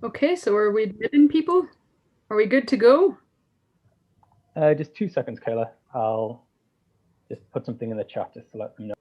Okay, so are we admitting people? Are we good to go? Just 2 seconds, Kayla. I'll just put something in the chat just to let them know.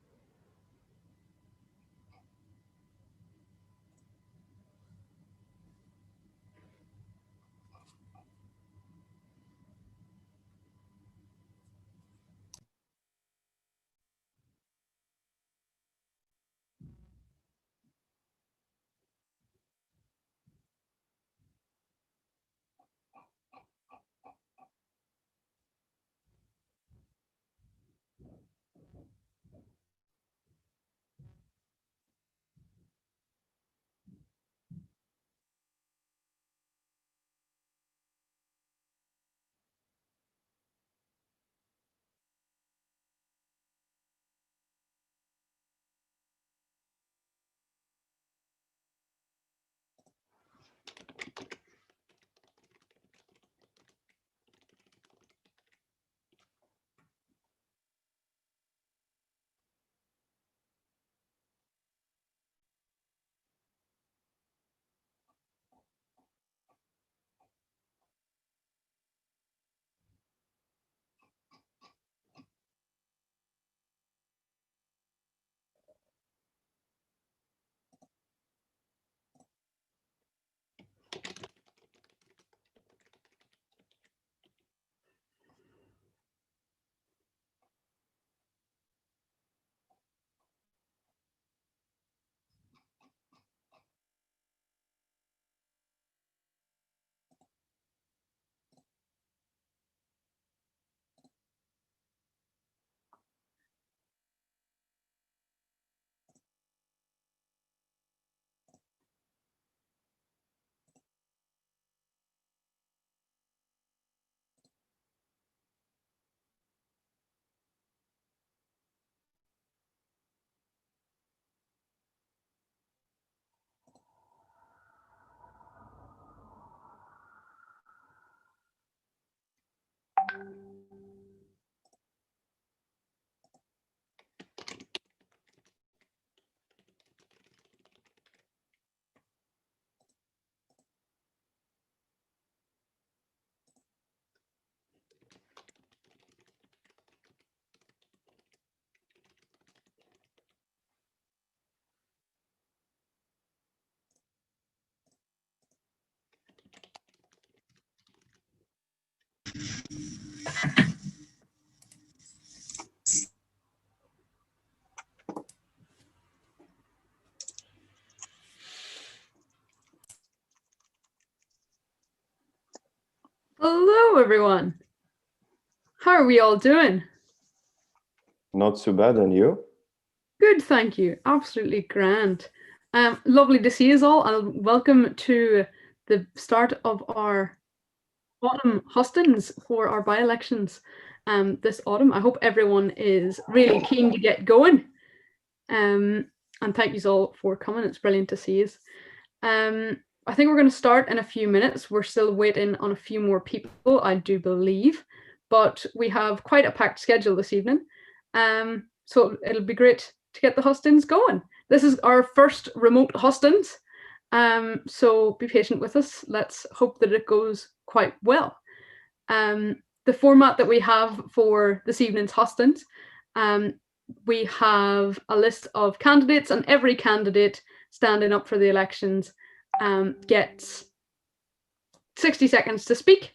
Hello, everyone. How are we all doing? Not too bad, and you? Good, thank you. Absolutely grand. Lovely to see you all, and welcome to the start of our autumn hustings for our by-elections this autumn. I hope everyone is really keen to get going. And thank you all for coming. It's brilliant to see you. I think we're going to start in a few minutes. We're still waiting on a few more people, I do believe, but we have quite a packed schedule this evening. So it'll be great to get the hustings going. This is our first remote hustings, so be patient with us. Let's hope that it goes quite well. The format that we have for this evening's hustings, we have a list of candidates, and every candidate standing up for the elections gets 60 seconds to speak.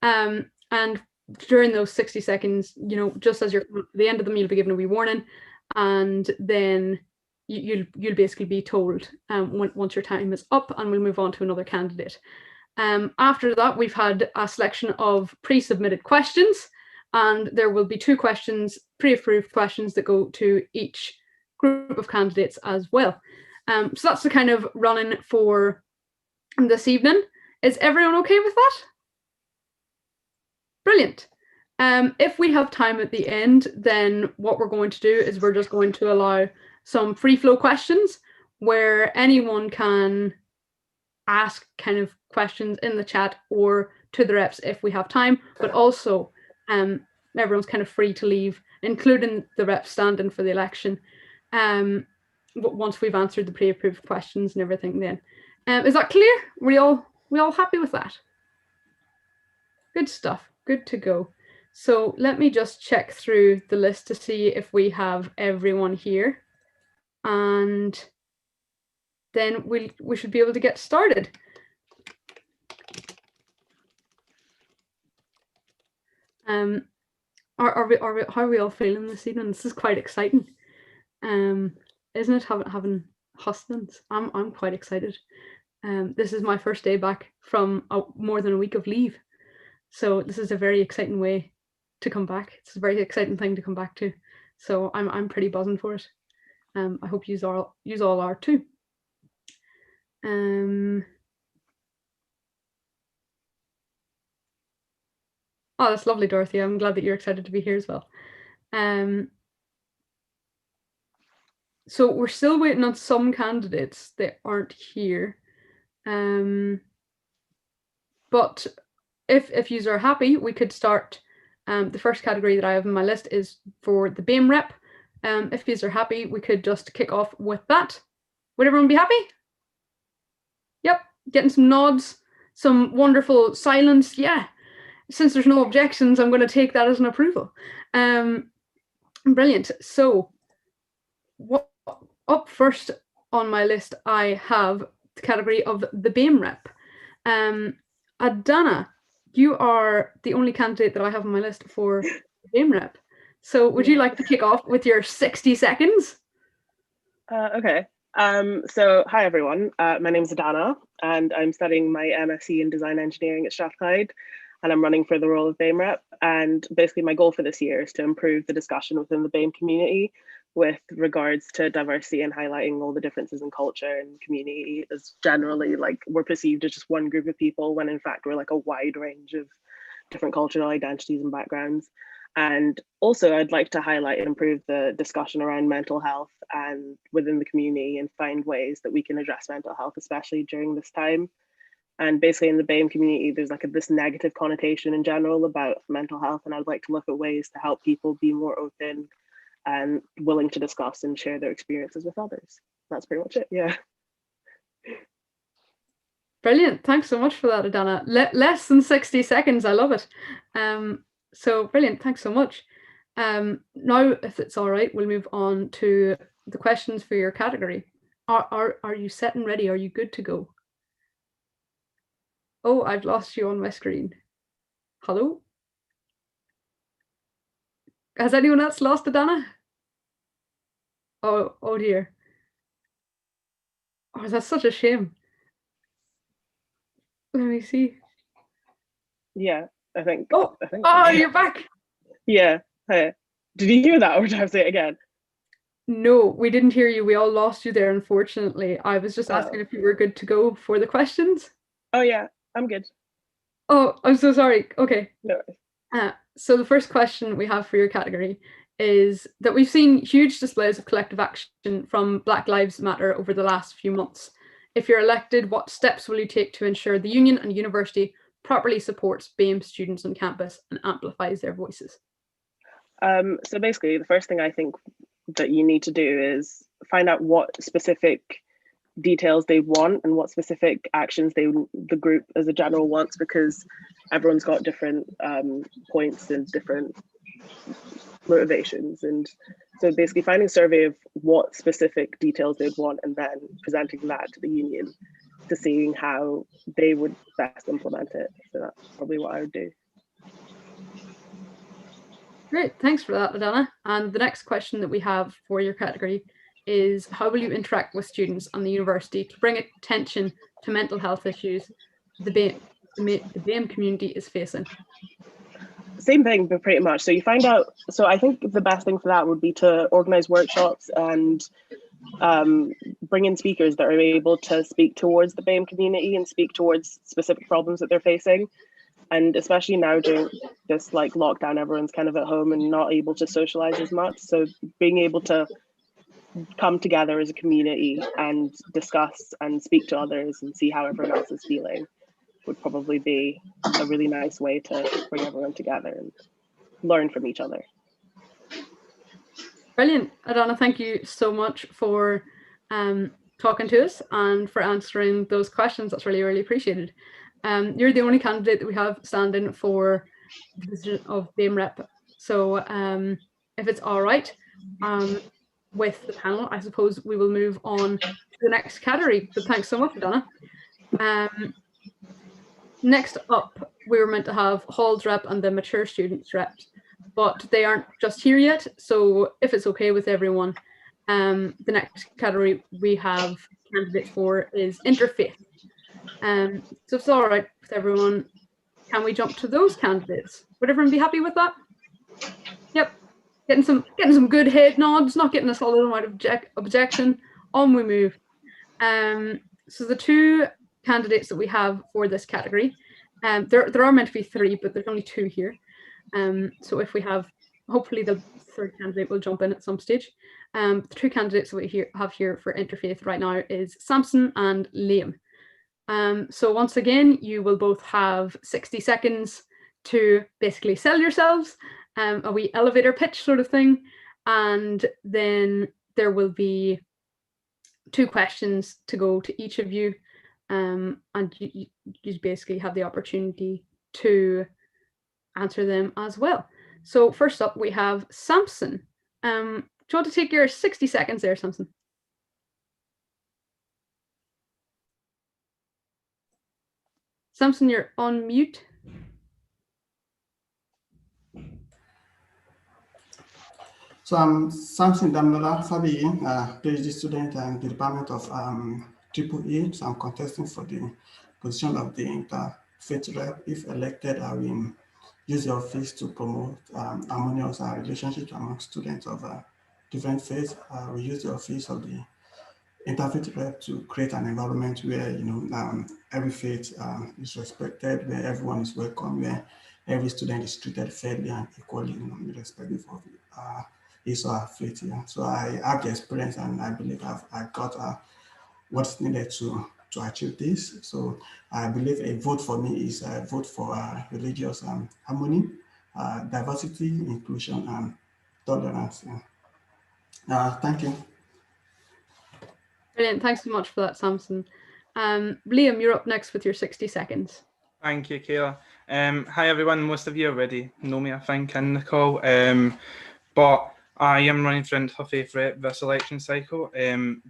And during those 60 seconds, you know, just as you're at the end of them, you'll be given a wee warning, and then you'll basically be told once your time is up, and we'll move on to another candidate. After that, we've had a selection of pre-submitted questions, and there will be 2 questions, pre-approved questions, that go to each group of candidates as well. So that's the kind of running for this evening. Is everyone okay with that? Brilliant. If we have time at the end, then what we're going to do is we're just going to allow some free flow questions where anyone can ask kind of questions in the chat or to the reps if we have time, but also everyone's kind of free to leave, including the reps standing for the election, once we've answered the pre-approved questions and everything then. Is that clear? We all happy with that? Good stuff. Good to go. So let me just check through the list to see if we have everyone here, and then we should be able to get started. How are we all feeling this evening? This is quite exciting, isn't it? Having Hustings. I'm quite excited. This is my first day back from more than a week of leave, so this is a very exciting way to come back. It's a very exciting thing to come back to. So I'm pretty buzzing for it. I hope you all are too. Oh, that's lovely, Dorothy. I'm glad that you're excited to be here as well. So we're still waiting on some candidates that aren't here. But if you are happy, we could start. The first category that I have in my list is for the BAME rep. If you are happy, we could just kick off with that. Would everyone be happy? Yep, getting some nods, some wonderful silence. Yeah, since there's no objections, I'm going to take that as an approval. Brilliant. So what up first on my list, I have the category of the BAME rep. Adana, you are the only candidate that I have on my list for the BAME rep. So would you like to kick off with your 60 seconds? Okay. So hi everyone, my name is Adana and I'm studying my MSc in Design Engineering at Strathclyde, and I'm running for the role of BAME rep. And basically my goal for this year is to improve the discussion within the BAME community with regards to diversity and highlighting all the differences in culture and community, as generally like we're perceived as just one group of people when in fact we're like a wide range of different cultural identities and backgrounds. And also I'd like to highlight and improve the discussion around mental health and within the community, and find ways that we can address mental health, especially during this time. And basically in the BAME community, there's like this negative connotation in general about mental health. And I'd like to look at ways to help people be more open and willing to discuss and share their experiences with others. That's pretty much it, yeah. Brilliant. Thanks so much for that, Adana. Less than 60 seconds. I love it. So brilliant. Thanks so much. Now, if it's all right, we'll move on to the questions for your category. Are you set and ready? Are you good to go? Oh, I've lost you on my screen. Hello? Has anyone else lost Adana? Oh dear. Oh, that's such a shame. Let me see. Yeah, I think. Oh, you're back. Yeah. Hey. Did you hear that, or did I have to say it again? No, we didn't hear you. We all lost you there, unfortunately. I was just asking if you were good to go for the questions. Oh yeah, I'm good. Oh, I'm so sorry. Okay. No. So the first question we have for your category is that we've seen huge displays of collective action from Black Lives Matter over the last few months. If you're elected, what steps will you take to ensure the union and university properly supports BAME students on campus and amplifies their voices? So basically, the first thing I think that you need to do is find out what specific details they want and what specific actions the group as a general wants, because everyone's got different points and different motivations. And so basically finding a survey of what specific details they'd want and then presenting that to the union to seeing how they would best implement it. So that's probably what I would do. Great, thanks for that, Adana. And the next question that we have for your category is, how will you interact with students and the university to bring attention to mental health issues the BAME community is facing? Same thing, but pretty much. So you find out, so I think the best thing for that would be to organize workshops and bring in speakers that are able to speak towards the BAME community and speak towards specific problems that they're facing. And especially now during this like lockdown, everyone's kind of at home and not able to socialize as much. So being able to come together as a community and discuss and speak to others and see how everyone else is feeling would probably be a really nice way to bring everyone together and learn from each other. Brilliant. Adana, thank you so much for talking to us and for answering those questions. That's really, really appreciated. You're the only candidate that we have standing for the position of BAME rep. So if it's all right with the panel, I suppose we will move on to the next category. But thanks so much, Donna. Next up, we were meant to have Halls rep and the mature students reps, but they aren't just here yet. So if it's okay with everyone, the next category we have candidates for is interfaith. So if it's all right with everyone, can we jump to those candidates? Would everyone be happy with that? Yep. Getting some good head nods, not getting a solid amount of objection. On we move. So the two candidates that we have for this category, there are meant to be three, but there's only two here. So if we have, hopefully the third candidate will jump in at some stage. The two candidates that we have here for interfaith right now is Samson and Liam. So once again, you will both have 60 seconds to basically sell yourselves, a wee elevator pitch sort of thing, and then there will be 2 questions to go to each of you, and you basically have the opportunity to answer them as well. So first up, we have Samson. Do you want to take your 60 seconds there, Samson? Samson, you're on mute. So I'm Samson Damola Fabi, PhD student in the Department of Triple E. So I'm contesting for the position of the interfaith rep. If elected, I will use the office to promote harmonious relationships among students of different faiths. We use the office of the interfaith rep to create an environment where every faith is respected, where everyone is welcome, where every student is treated fairly and equally, irrespective of his or her faith. Yeah. So I have the experience, and I believe I've got what's needed to achieve this. So I believe a vote for me is a vote for religious harmony, diversity, inclusion, and tolerance. Yeah. Thank you. Brilliant. Thanks so much for that, Samson. Liam, you're up next with your 60 seconds. Thank you, Kayla. Hi, everyone. Most of you already know me, I think, in the call. But I am running for interfaith rep this election cycle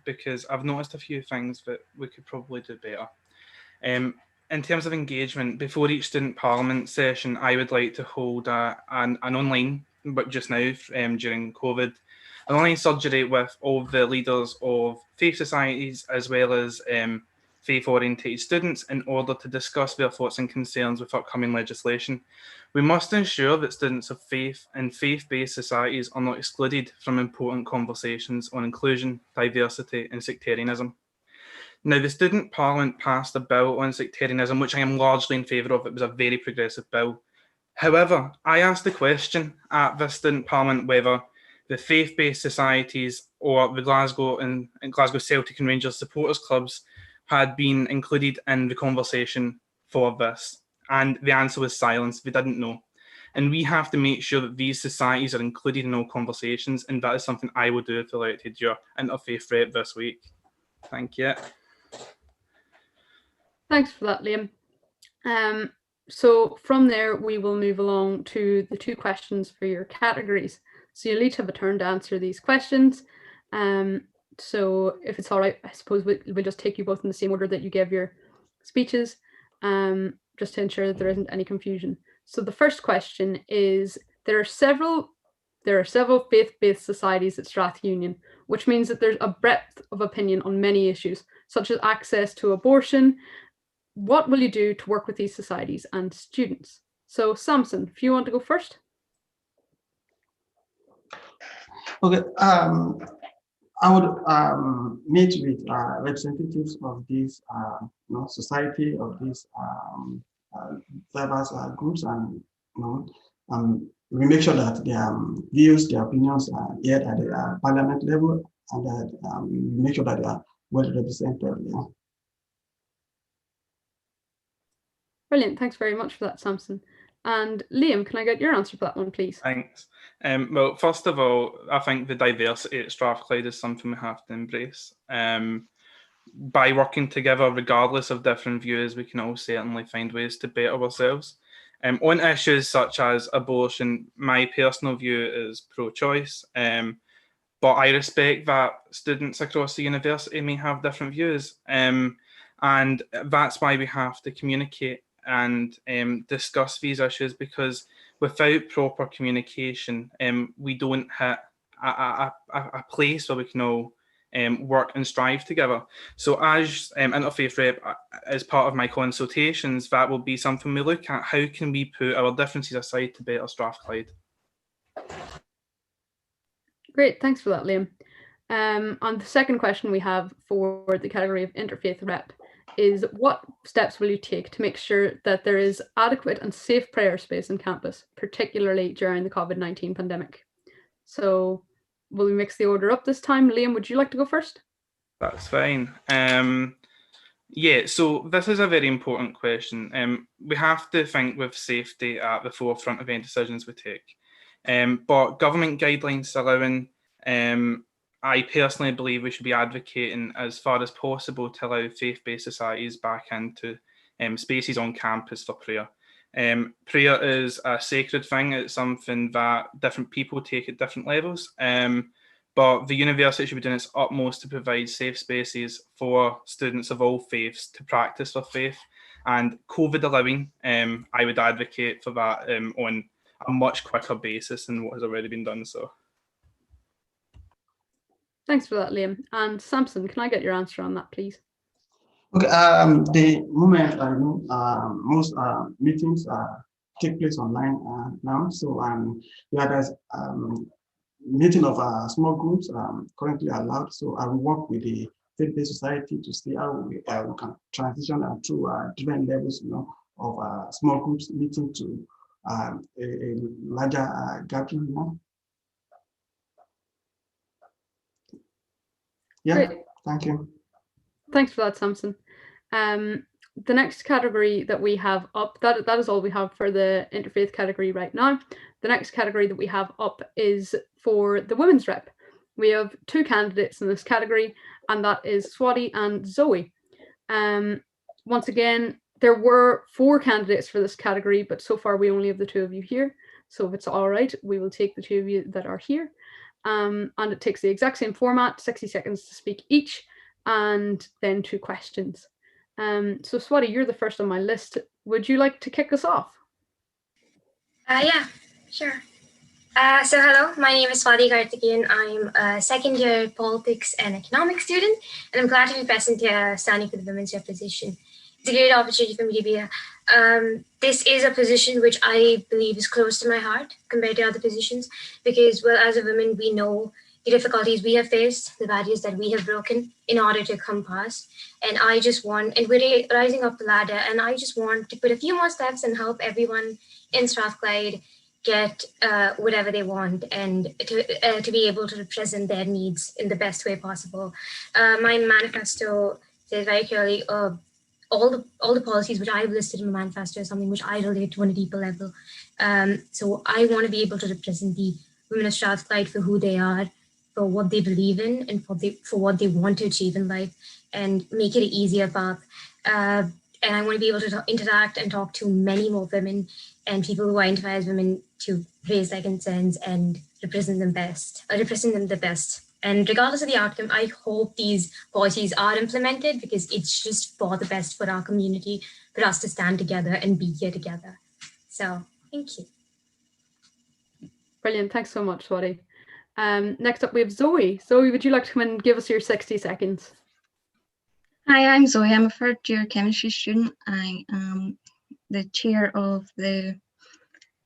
because I've noticed a few things that we could probably do better. In terms of engagement, before each student parliament session, I would like to hold an online, but just now during COVID, an online surgery with all the leaders of faith societies as well as faith-orientated students in order to discuss their thoughts and concerns with upcoming legislation. We must ensure that students of faith and faith-based societies are not excluded from important conversations on inclusion, diversity, and sectarianism. Now, the Student Parliament passed a bill on sectarianism, which I am largely in favour of. It was a very progressive bill. However, I asked the question at the Student Parliament whether the faith-based societies or the Glasgow Celtic and Rangers supporters clubs had been included in the conversation for this. And the answer was silence. They didn't know. And we have to make sure that these societies are included in all conversations. And that is something I will do if elected your interfaith rep this week. Thank you. Thanks for that, Liam. So from there, we will move along to the 2 questions for your categories. So you'll each have a turn to answer these questions. So if it's all right, I suppose we'll just take you both in the same order that you gave your speeches, just to ensure that there isn't any confusion. So the first question is, there are several faith-based societies at Strath Union, which means that there's a breadth of opinion on many issues, such as access to abortion. What will you do to work with these societies and students? So Samson, if you want to go first. Okay. I would meet with representatives of this society, of these diverse groups, and we make sure that their views, their opinions are heard at the parliament level, and that we make sure that they are well represented. Yeah. Brilliant. Thanks very much for that, Samson. And Liam, can I get your answer for that one, please? Thanks. Well, first of all, I think the diversity at Strathclyde is something we have to embrace. by working together, regardless of different views, we can all certainly find ways to better ourselves. On issues such as abortion, my personal view is pro-choice, but I respect that students across the university may have different views, and that's why we have to communicate and discuss these issues, because without proper communication, we don't hit a place where we can all work and strive together. So as interfaith rep, as part of my consultations, that will be something we look at. How can we put our differences aside to better Strathclyde? Great, thanks for that, Liam. And the second question we have for the category of interfaith rep is, what steps will you take to make sure that there is adequate and safe prayer space on campus, particularly during the COVID-19 pandemic? So will we mix the order up this time? Liam, would you like to go first? That's fine. Yeah, so this is a very important question. We have to think with safety at the forefront of any decisions we take. But government guidelines allowing, I personally believe we should be advocating as far as possible to allow faith-based societies back into spaces on campus for prayer. Prayer is a sacred thing. It's something that different people take at different levels. But the university should be doing its utmost to provide safe spaces for students of all faiths to practice their faith. And COVID allowing, I would advocate for that on a much quicker basis than what has already been done. So, thanks for that, Liam. And Samson, can I get your answer on that, please? Okay. The moment I know most meetings take place online now. So yeah, there's meeting of small groups currently allowed. So I will work with the faith-based society to see how we can transition through different levels, of small groups meeting to a larger gathering. Yeah, great. Thank you. Thanks for that, Samson. The next category that we have up, that is all we have for the interfaith category right now. The next category that we have up is for the women's rep. We have 2 candidates in this category, and that is Swati and Zoe. Once again, there were 4 candidates for this category, but so far we only have the 2 of you here. So if it's all right, we will take the 2 of you that are here. And it takes the exact same format, 60 seconds to speak each, and then 2 questions. So Swati, you're the first on my list. Would you like to kick us off? Yeah, sure. So hello, my name is Swati Karthikeyan. I'm a second year politics and economics student, and I'm glad to be present here standing for the women's rep position. It's a great opportunity for me to be here. This is a position which I believe is close to my heart compared to other positions, because, well, as a woman, we know the difficulties we have faced, the barriers that we have broken in order to come past. And I just want, and we're rising up the ladder, and I just want to put a few more steps and help everyone in Strathclyde get whatever they want, and to be able to represent their needs in the best way possible. My manifesto says very clearly, all the policies which I've listed in my manifesto is something which I relate to on a deeper level. So I want to be able to represent the women of Strathclyde for who they are, for what they believe in, and for what they want to achieve in life, and make it an easier path. And I want to be able to interact and talk to many more women and people who identify as women to raise their concerns and represent them the best. And regardless of the outcome, I hope these policies are implemented, because it's just for the best for our community, for us to stand together and be here together. So thank you. Brilliant. Thanks so much, Swati. Next up, we have Zoe. Zoe, would you like to come and give us your 60 seconds? Hi, I'm Zoe. I'm a third year chemistry student. I am the chair of the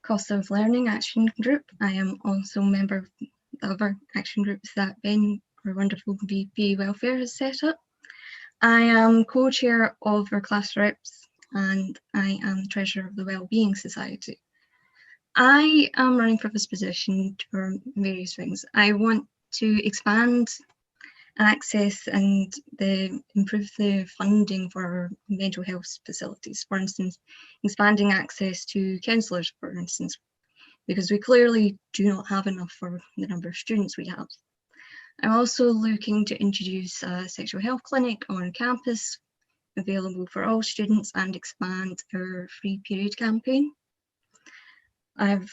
Cost of Learning Action Group. I am also a member of the other action groups that Ben, our wonderful VP Welfare, has set up. I am co-chair of our class reps, and I am the treasurer of the Wellbeing Society. I am running for this position for various things. I want to expand access and improve the funding for mental health facilities. For instance, expanding access to counsellors, for instance, because we clearly do not have enough for the number of students we have. I'm also looking to introduce a sexual health clinic on campus available for all students and expand our free period campaign. I have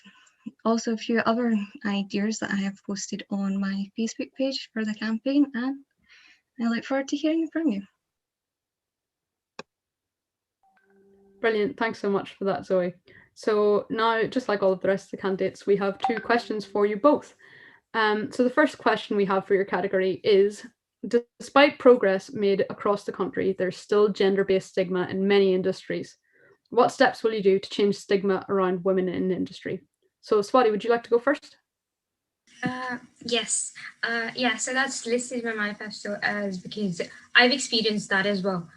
also a few other ideas that I have posted on my Facebook page for the campaign, and I look forward to hearing from you. Brilliant. Thanks so much for that, Zoe. So now, just like all of the rest of the candidates, we have 2 questions for you both. So the first question we have for your category is, despite progress made across the country, there's still gender-based stigma in many industries. What steps will you do to change stigma around women in the industry? So Swati, would you like to go first? Yes. Yeah, so that's listed in my manifesto as because I've experienced that as well.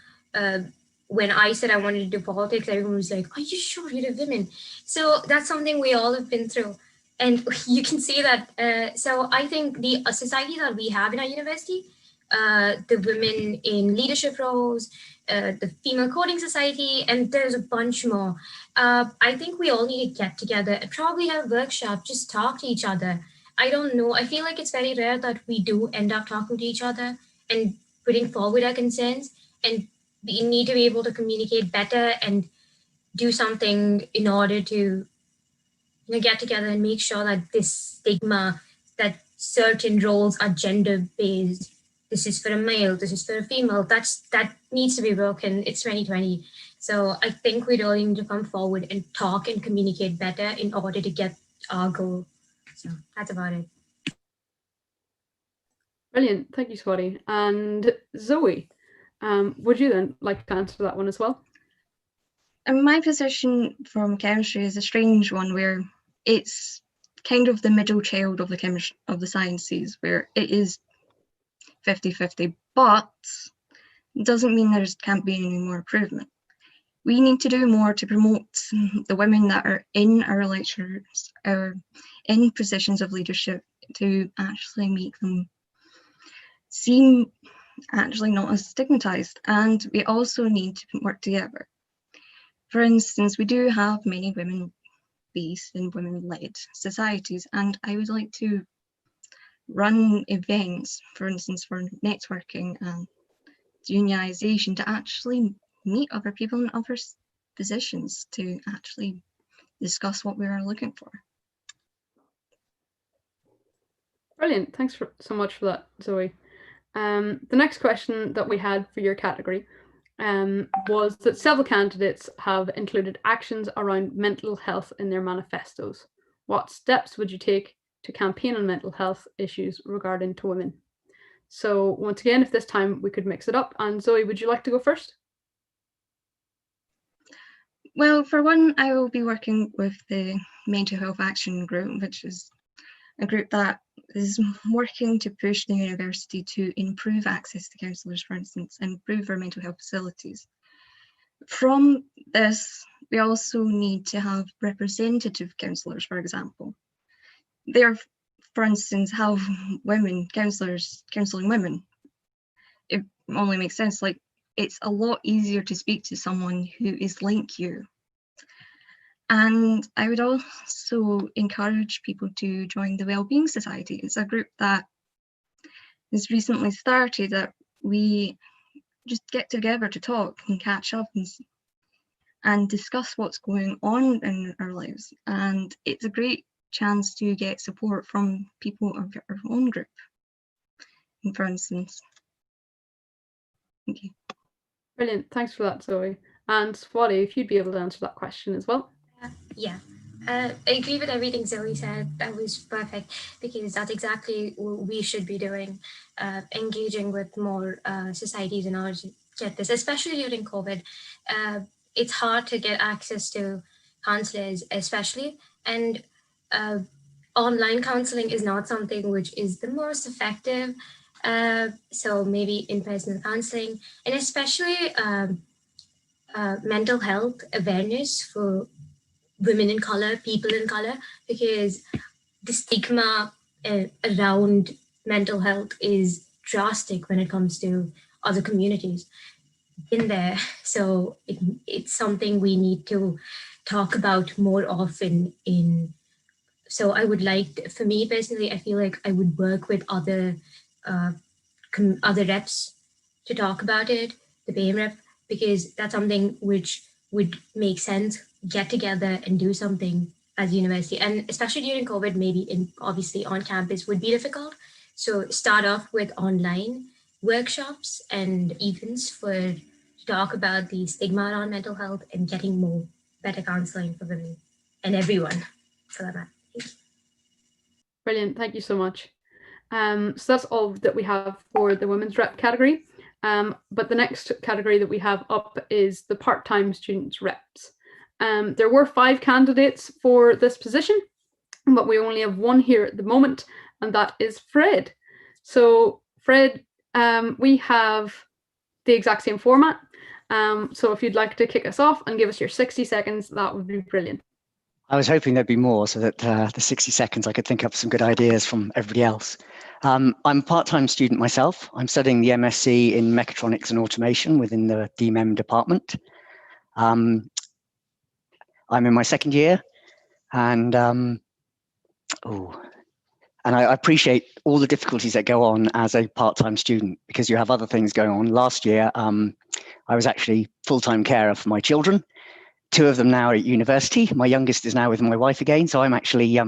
When I said I wanted to do politics, everyone was like, are you sure you're a woman? So that's something we all have been through. And you can see that. So I think the society that we have in our university, the women in leadership roles, the female coding society, and there's a bunch more. I think we all need to get together and probably have a workshop, just talk to each other. I don't know. I feel like it's very rare that we do end up talking to each other and putting forward our concerns, and we need to be able to communicate better and do something in order to get together and make sure that this stigma that certain roles are gender based, this is for a male, this is for a female, that needs to be broken. It's 2020. So I think we really need to come forward and talk and communicate better in order to get our goal. So that's about it. Brilliant. Thank you, Swati. And Zoe, would you then like to answer that one as well? And my position from chemistry is a strange one, where it's kind of the middle child of the sciences, where it is 50-50, but it doesn't mean there can't be any more improvement. We need to do more to promote the women that are in our lectures or in positions of leadership, to actually make them seem actually not as stigmatized. And we also need to work together. For instance, we do have many women-based and women-led societies, and I would like to run events, for instance, for networking and unionization, to actually meet other people in other positions to actually discuss what we are looking for. Brilliant. Thanks so much for that, Zoe. The next question that we had for your category was that several candidates have included actions around mental health in their manifestos. What steps would you take to campaign on mental health issues regarding to women? So once again, if this time we could mix it up. And Zoe, would you like to go first? Well, for one, I will be working with the Mental Health Action Group, which is a group that is working to push the university to improve access to counsellors, for instance, and improve our mental health facilities. From this, we also need to have representative counsellors, for example. There, for instance, have women counsellors counselling women. It only makes sense. Like, it's a lot easier to speak to someone who is like you. And I would also encourage people to join the Wellbeing Society. It's a group that has recently started, that we just get together to talk and catch up and discuss what's going on in our lives. And it's a great chance to get support from people of our own group, for instance. Thank you. Brilliant. Thanks for that, Zoe. And Swati, if you'd be able to answer that question as well. Yeah, I agree with everything Zoe said. That was perfect, because that's exactly what we should be doing, engaging with more societies in order to get this, especially during COVID. It's hard to get access to counselors, especially, and online counseling is not something which is the most effective. So maybe in-person counseling, and especially mental health awareness for women in color, people in color, because the stigma around mental health is drastic when it comes to other communities in there. So it's something we need to talk about more often in. So I would like, for me personally, I feel like I would work with other other reps to talk about it, the BAME rep, because that's something which would make sense, get together and do something as a university. And especially during COVID, maybe obviously on campus would be difficult. So start off with online workshops and events to talk about the stigma around mental health and getting more better counseling for women and everyone for that matter. Brilliant. Thank you so much. So that's all that we have for the women's rep category. But the next category that we have up is the part-time students reps. There were 5 candidates for this position, but we only have one here at the moment, and that is Fred. So Fred, we have the exact same format. So if you'd like to kick us off and give us your 60 seconds, that would be brilliant. I was hoping there'd be more so that the 60 seconds I could think up some good ideas from everybody else. I'm a part-time student myself. I'm studying the MSc in Mechatronics and Automation within the DMEM department. I'm in my second year, and I appreciate all the difficulties that go on as a part-time student because you have other things going on. Last year, I was actually full-time carer for my children. 2 of them now are at university. My youngest is now with my wife again, so I'm actually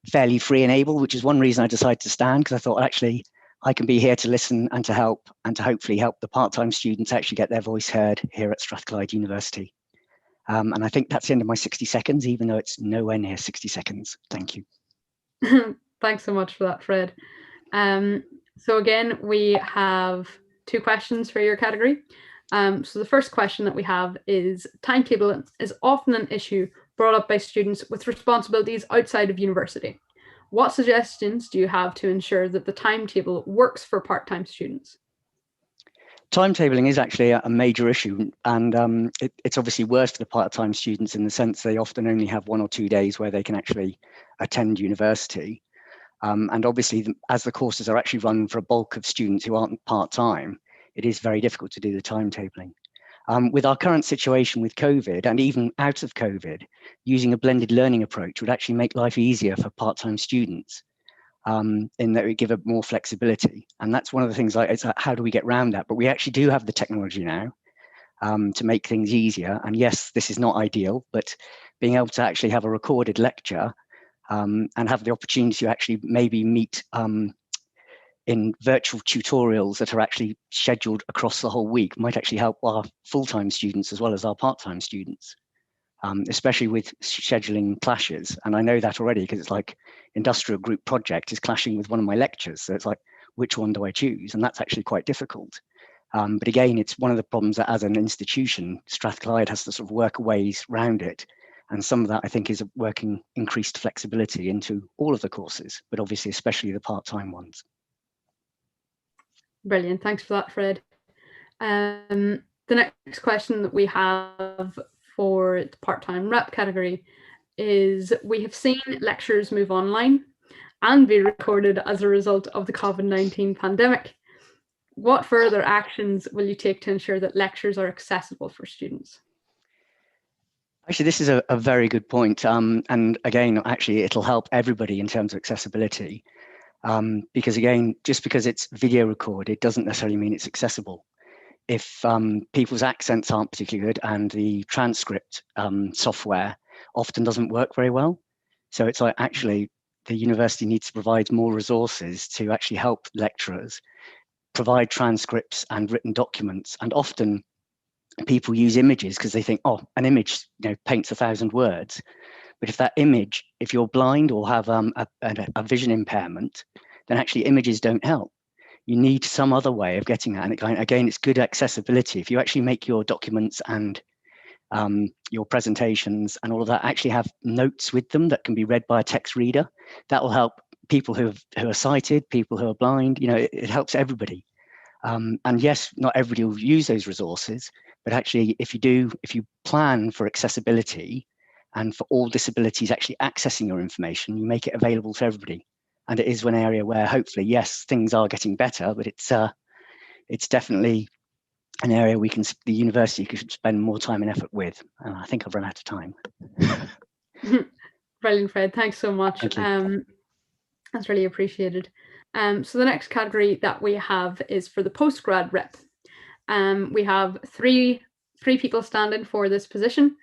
fairly free and able, which is one reason I decided to stand, because I thought actually I can be here to listen and to help and to hopefully help the part-time students actually get their voice heard here at Strathclyde University. And I think that's the end of my 60 seconds, even though it's nowhere near 60 seconds. Thank you. Thanks so much for that, Fred. So again, we have 2 questions for your category. So the first question that we have is, timetable is often an issue brought up by students with responsibilities outside of university. What suggestions do you have to ensure that the timetable works for part-time students? Timetabling is actually a major issue, and it's obviously worse for the part-time students in the sense they often only have 1 or 2 days where they can actually attend university. And obviously, as the courses are actually run for a bulk of students who aren't part-time, it is very difficult to do the timetabling. With our current situation with COVID, and even out of COVID, using a blended learning approach would actually make life easier for part-time students, in that it would give it more flexibility. And that's one of the things, it's like, how do we get around that? But we actually do have the technology now to make things easier. And yes, this is not ideal, but being able to actually have a recorded lecture and have the opportunity to actually maybe meet in virtual tutorials that are actually scheduled across the whole week might actually help our full-time students as well as our part-time students, especially with scheduling clashes. And I know that already because it's like industrial group project is clashing with one of my lectures. So it's like, which one do I choose? And that's actually quite difficult. But again, it's one of the problems that as an institution, Strathclyde has to sort of work ways around it. And some of that, I think, is working increased flexibility into all of the courses, but obviously, especially the part-time ones. Brilliant. Thanks for that, Fred. The next question that we have for the part-time rep category is, we have seen lectures move online and be recorded as a result of the COVID-19 pandemic. What further actions will you take to ensure that lectures are accessible for students? Actually, this is a very good point. And again, actually, it'll help everybody in terms of accessibility. Because again, just because it's video recorded doesn't necessarily mean it's accessible. If people's accents aren't particularly good and the transcript software often doesn't work very well. So it's like, actually, the university needs to provide more resources to actually help lecturers provide transcripts and written documents. And often people use images because they think, oh, an image, paints 1,000 words. But if that image, if you're blind or have a vision impairment, then actually images don't help. You need some other way of getting that. And again, it's good accessibility. If you actually make your documents and your presentations and all of that actually have notes with them that can be read by a text reader, that will help people who are sighted, people who are blind. It helps everybody. And yes, not everybody will use those resources, but actually, if you plan for accessibility, and for all disabilities actually accessing your information, you make it available to everybody. And it is one area where hopefully, yes, things are getting better, but it's definitely an area the university could spend more time and effort with. And I think I've run out of time. Brilliant, Fred. Thanks so much. Thank you. That's really appreciated. So the next category that we have is for the postgrad rep. We have three people standing for this position.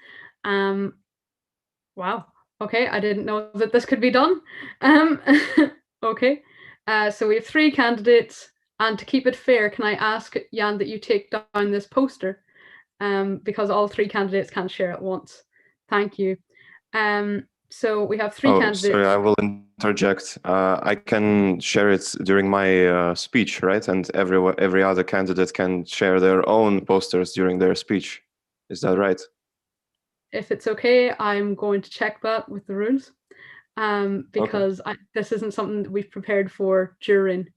Wow. Okay, I didn't know that this could be done. Okay, so we have 3 candidates, and to keep it fair, can I ask, Jan, that you take down this poster, because all 3 candidates can't share at once. Thank you. So we have 3 candidates. Sorry, I will interject. I can share it during my speech, right? And every other candidate can share their own posters during their speech. Is that right? If it's okay, I'm going to check that with the rules, because this isn't something that we've prepared for during.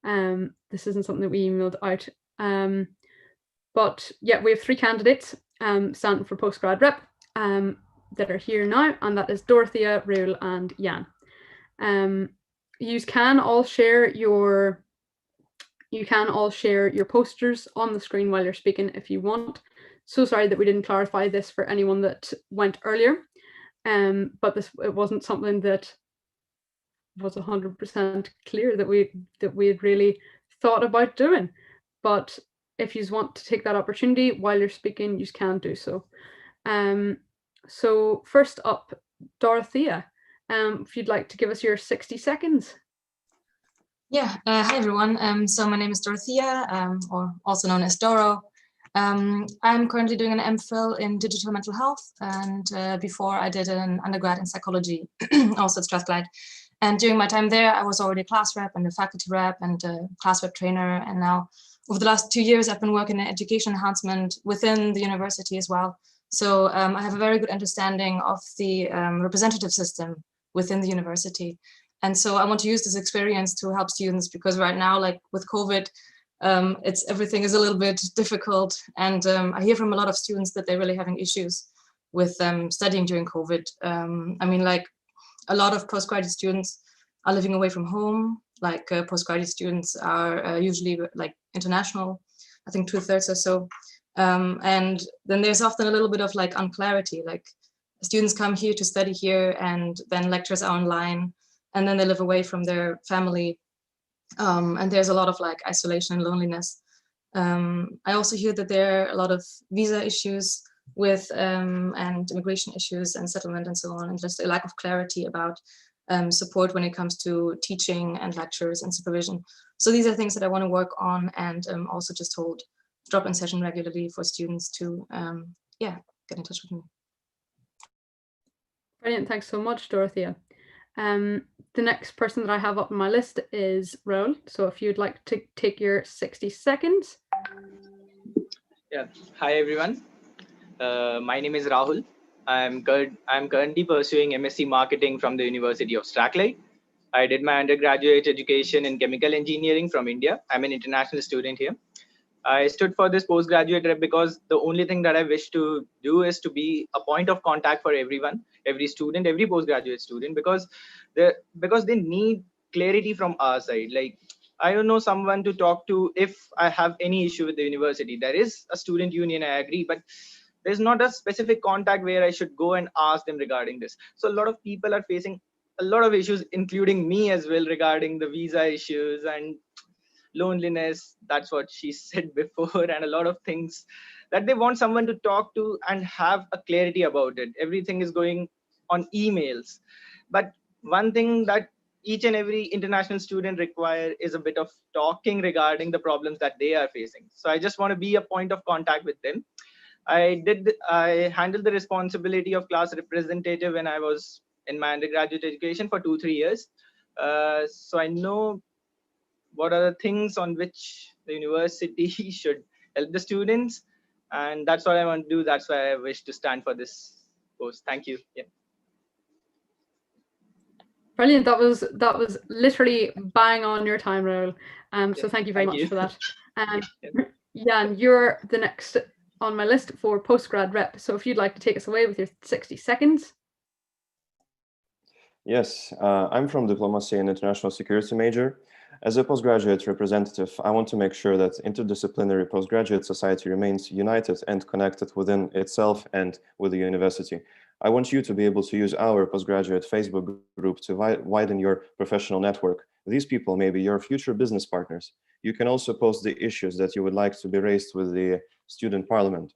This isn't something that we emailed out. But yeah, we have 3 candidates standing for postgrad rep that are here now, and that is Dorothea, Raoul, and Jan. You can all share your posters on the screen while you're speaking if you want. So sorry that we didn't clarify this for anyone that went earlier, but it wasn't something that was 100% clear that we had really thought about doing. But if you want to take that opportunity while you're speaking, you can do so. So first up, Dorothea, if you'd like to give us your 60 seconds. Yeah, hi everyone. So my name is Dorothea, or also known as Doro. I'm currently doing an MPhil in digital mental health, and before I did an undergrad in psychology, also at Strathclyde. And during my time there, I was already a class rep and a faculty rep and a class rep trainer. And now over the last 2 years, I've been working in education enhancement within the university as well. So I have a very good understanding of the representative system within the university. And so I want to use this experience to help students, because right now, like with COVID, everything is a little bit difficult. And I hear from a lot of students that they're really having issues with studying during COVID. I mean, like a lot of postgraduate students are living away from home. Like postgraduate students are usually like international, I think 2/3 or so. And then there's often a little bit of like unclarity, like students come here to study here and then lectures are online and then they live away from their family. And there's a lot of like isolation and loneliness. I also hear that there are a lot of visa issues with and immigration issues and settlement and so on, and just a lack of clarity about support when it comes to teaching and lectures and supervision. So these are things that I want to work on, and also just hold drop-in session regularly for students to get in touch with me. Brilliant, thanks so much, Dorothea. The next person that I have up on my list is Raoul. So if you'd like to take your 60 seconds. Yeah, hi everyone. My name is Rahul. I'm currently pursuing MSc Marketing from the University of Strathclyde. I did my undergraduate education in chemical engineering from India. I'm an international student here. I stood for this postgraduate rep because the only thing that I wish to do is to be a point of contact for everyone, every student, every postgraduate student, because they need clarity from our side. Like, I don't know someone to talk to if I have any issue with the university. There is a student union, I agree, but there's not a specific contact where I should go and ask them regarding this. So a lot of people are facing a lot of issues, including me as well, regarding the visa issues and loneliness. That's what she said before, and a lot of things that they want someone to talk to and have a clarity about it. Everything is going on emails, but one thing that each and every international student require is a bit of talking regarding the problems that they are facing. So I just want to be a point of contact with them. I handled the responsibility of class representative when I was in my undergraduate education for 2-3 years. So I know what are the things on which the university should help the students, and that's what I want to do. That's why I wish to stand for this post. Thank you. Yeah. Brilliant. That was literally bang on your time, Raoul. So thank you very much for that. Jan, you're the next on my list for postgrad rep. So if you'd like to take us away with your 60 seconds. Yes, I'm from diplomacy and international security major. As a postgraduate representative, I want to make sure that interdisciplinary postgraduate society remains united and connected within itself and with the university. I want you to be able to use our postgraduate Facebook group to widen your professional network, These people may be your future business partners. You can also post the issues that you would like to be raised with the student parliament.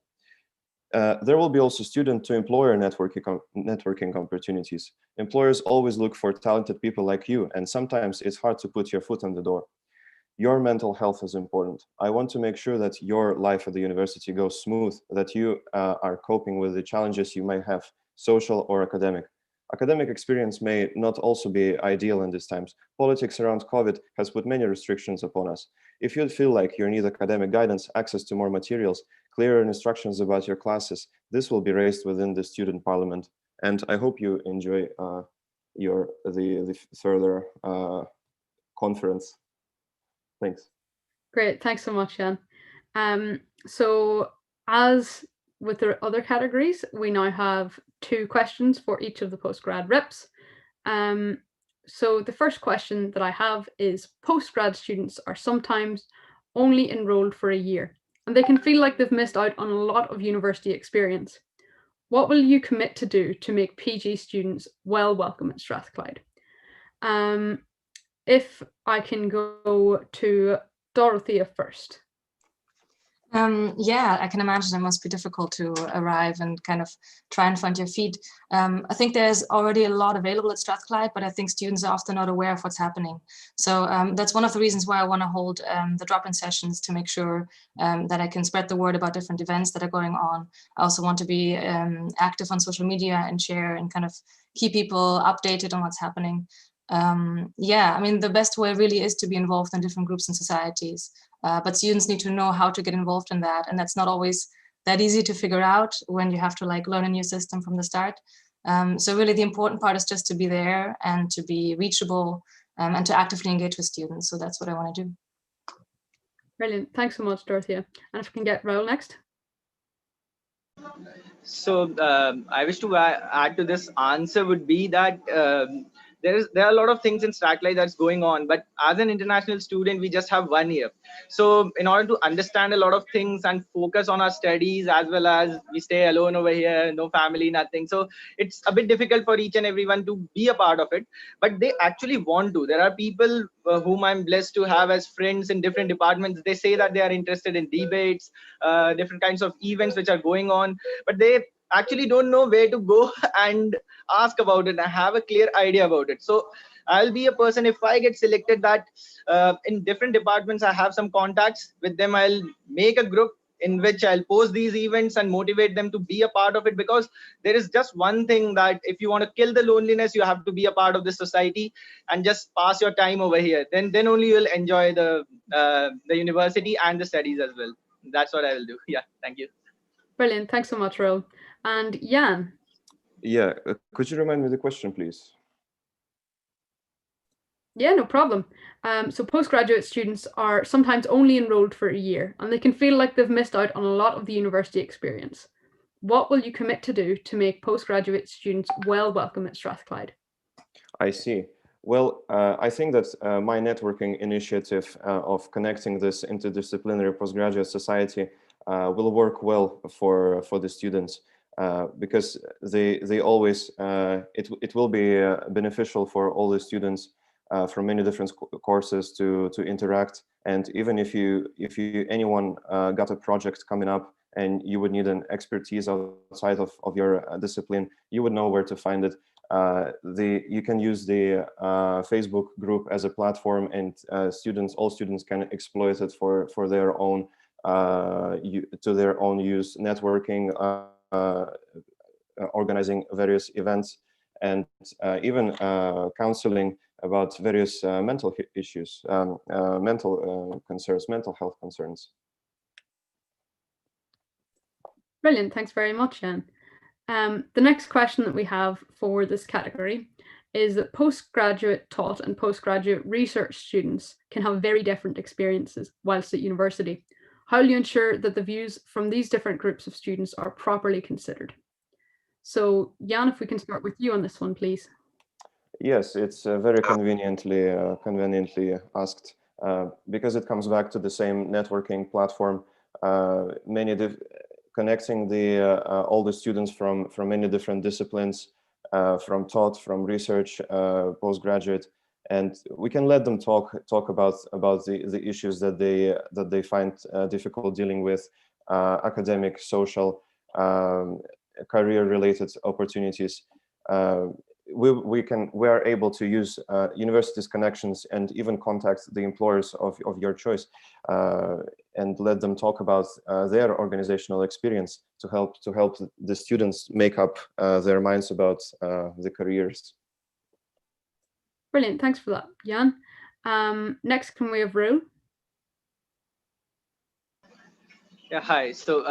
There will be also student-to-employer networking opportunities. Employers always look for talented people like you, and sometimes it's hard to put your foot on the door. Your mental health is important. I want to make sure that your life at the university goes smooth, that you are coping with the challenges you may have, social or academic. Academic experience may not also be ideal in these times. Politics around COVID has put many restrictions upon us. If you feel like you need academic guidance, access to more materials, clearer instructions about your classes, this will be raised within the student parliament. And I hope you enjoy the further conference. Thanks. Great, thanks so much, Jan. So as with the other categories, we now have 2 questions for each of the postgrad reps. So the first question that I have is, postgrad students are sometimes only enrolled for a year, and they can feel like they've missed out on a lot of university experience. What will you commit to do to make PG students welcome at Strathclyde? If I can go to Dorothea first. Yeah, I can imagine it must be difficult to arrive and kind of try and find your feet. I think there's already a lot available at Strathclyde, but I think students are often not aware of what's happening. So that's one of the reasons why I want to hold the drop-in sessions, to make sure that I can spread the word about different events that are going on. I also want to be active on social media and share and kind of keep people updated on what's happening. Yeah, I mean, the best way really is to be involved in different groups and societies. But students need to know how to get involved in that. And that's not always that easy to figure out when you have to like learn a new system from the start. So really the important part is just to be there and to be reachable and to actively engage with students. So that's what I want to do. Brilliant. Thanks so much, Dorothea. And if we can get Raoul next. So I wish to add to this answer would be that there are a lot of things in Strathclyde that's going on, but as an international student, we just have 1 year. So in order to understand a lot of things and focus on our studies, as well as we stay alone over here, no family, nothing. So it's a bit difficult for each and everyone to be a part of it, but they actually want to. There are people whom I'm blessed to have as friends in different departments. They say that they are interested in debates, different kinds of events which are going on, but they actually don't know where to go and ask about it and have a clear idea about it. So I'll be a person, if I get selected, that in different departments I have some contacts with them. I'll make a group in which I'll post these events and motivate them to be a part of it, because there is just one thing, that if you want to kill the loneliness, you have to be a part of this society and just pass your time over here. Then only you'll enjoy the university and the studies as well. That's what I will do. Yeah, thank you. Brilliant. Thanks so much, Raoul. And Jan. Yeah, could you remind me the question, please? Yeah, no problem. So postgraduate students are sometimes only enrolled for a year, and they can feel like they've missed out on a lot of the university experience. What will you commit to do to make postgraduate students welcome at Strathclyde? I see. Well, I think that my networking initiative of connecting this interdisciplinary postgraduate society will work well for the students, because they always it will be beneficial for all the students from many different courses to interact. And even if anyone got a project coming up and you would need an expertise outside of your discipline, you would know where to find it. You can use the Facebook group as a platform, and all students can exploit it for their own to their own use, networking, organizing various events, and even counseling about various mental issues, mental concerns, mental health concerns. Brilliant. Thanks very much, Jan. The next question that we have for this category is that postgraduate taught and postgraduate research students can have very different experiences whilst at university. How will you ensure that the views from these different groups of students are properly considered? So Jan, if we can start with you on this one, please. Yes, it's very conveniently asked, because it comes back to the same networking platform. Connecting all the students from many different disciplines, from taught, from research, postgraduate, and we can let them talk about the issues that they find difficult dealing with, academic, social, career related opportunities. We are able to use universities' connections and even contact the employers of your choice, and let them talk about their organizational experience to help the students make up their minds about the careers. Brilliant, thanks for that, Jan. Next, can we have Ru? Yeah, hi. So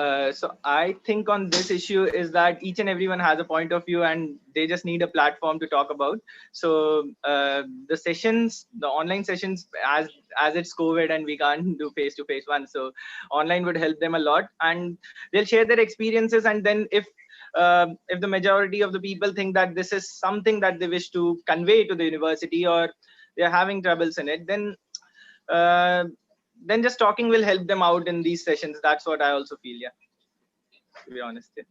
I think on this issue is that each and everyone has a point of view, and they just need a platform to talk about. So the sessions, the online sessions, as it's COVID and we can't do face-to-face ones, so online would help them a lot, and they'll share their experiences. And then if the majority of the people think that this is something that they wish to convey to the university, or they're having troubles in it, then just talking will help them out in these sessions. That's what I also feel, yeah, to be honest. Yeah.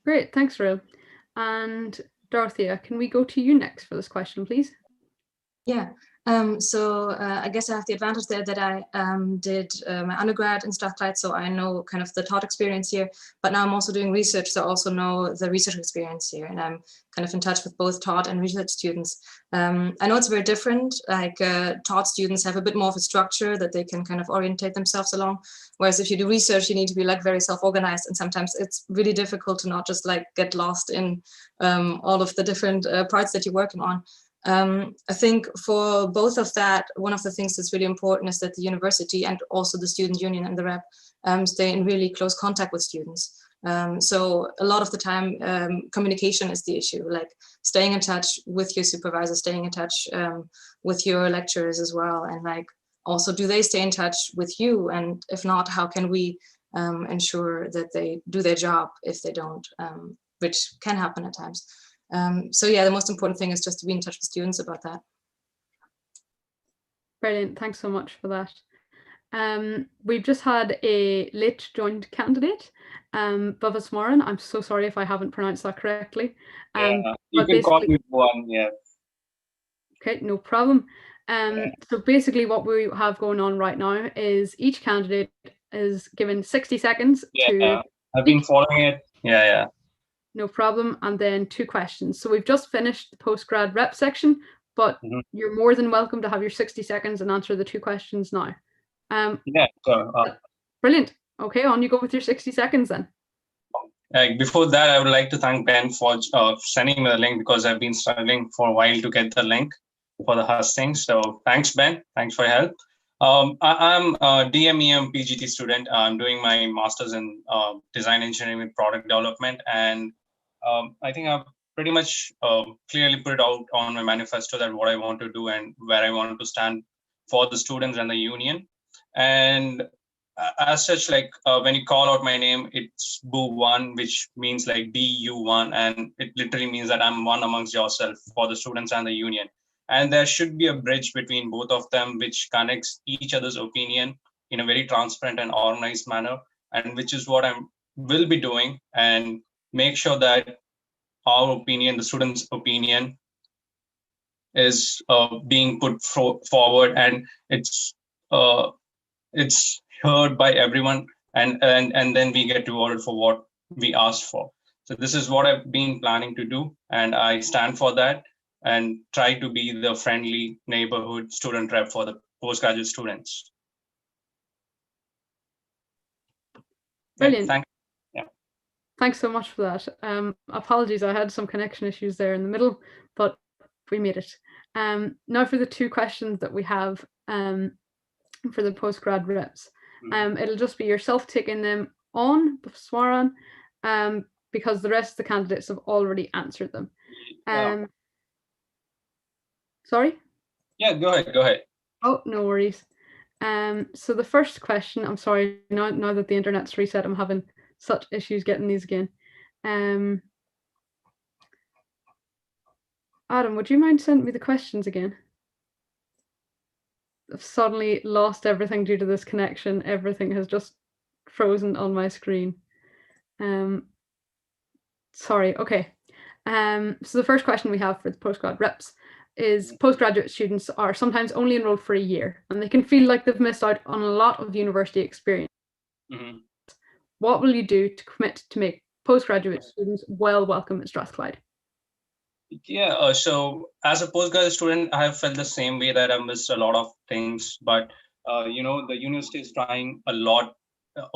Great, thanks, Ru. And Dorothea, can we go to you next for this question, please? Yeah, so I guess I have the advantage there that I did my undergrad in Strathclyde, so I know kind of the taught experience here, but now I'm also doing research, so I also know the research experience here, and I'm kind of in touch with both taught and research students. I know it's very different, like taught students have a bit more of a structure that they can kind of orientate themselves along, whereas if you do research, you need to be like very self-organized, and sometimes it's really difficult to not just like get lost in all of the different parts that you're working on. I think for both of that, one of the things that's really important is that the university and also the student union and the rep stay in really close contact with students. So a lot of the time, communication is the issue, like staying in touch with your supervisor, staying in touch with your lecturers as well. And like, also, do they stay in touch with you? And if not, how can we ensure that they do their job if they don't, which can happen at times. So yeah, the most important thing is just to be in touch with students about that. Brilliant, thanks so much for that. We've just had a late joined candidate, Bhavasmaran. I'm so sorry if I haven't pronounced that correctly. You can call me one, yeah. Okay, no problem. So basically what we have going on right now is each candidate is given 60 seconds to... I've been following it, yeah. No problem, and then 2 questions. So we've just finished the postgrad rep section, but you're more than welcome to have your 60 seconds and answer the 2 questions now. Yeah, sure. Brilliant. Okay, on you go with your 60 seconds then. Before that, I would like to thank Ben for sending me the link, because I've been struggling for a while to get the link for the Hustings. So thanks, Ben. Thanks for your help. I'm a DMEM PGT student. I'm doing my master's in design engineering with product development, and I think I've pretty much clearly put it out on my manifesto that what I want to do and where I want to stand for the students and the union. And as such, like when you call out my name, it's Boo1, which means like DU1, and it literally means that I'm one amongst yourself for the students and the union. And there should be a bridge between both of them, which connects each other's opinion in a very transparent and organized manner, and which is what I will be doing, and make sure that our opinion, the students' opinion, is being put forward, and it's heard by everyone, and then we get rewarded for what we asked for. So this is what I've been planning to do, and I stand for that and try to be the friendly neighborhood student rep for the postgraduate students. Brilliant. Yeah, thanks so much for that. Apologies, I had some connection issues there in the middle, but we made it. Now for the 2 questions that we have for the postgrad reps. It'll just be yourself taking them on, Swaran, because the rest of the candidates have already answered them. Sorry? Yeah, go ahead. Oh, no worries. So the first question, I'm sorry, now that the internet's reset, I'm having such issues getting these again. Adam, would you mind sending me the questions again? I've suddenly lost everything due to this connection. Everything has just frozen on my screen. Sorry, okay. So the first question we have for the postgrad reps, is postgraduate students are sometimes only enrolled for a year, and they can feel like they've missed out on a lot of university experience. Mm-hmm. What will you do to commit to make postgraduate students well welcome at Strathclyde? Yeah, so as a postgraduate student, I have felt the same way, that I've missed a lot of things. But you know, the university is trying a lot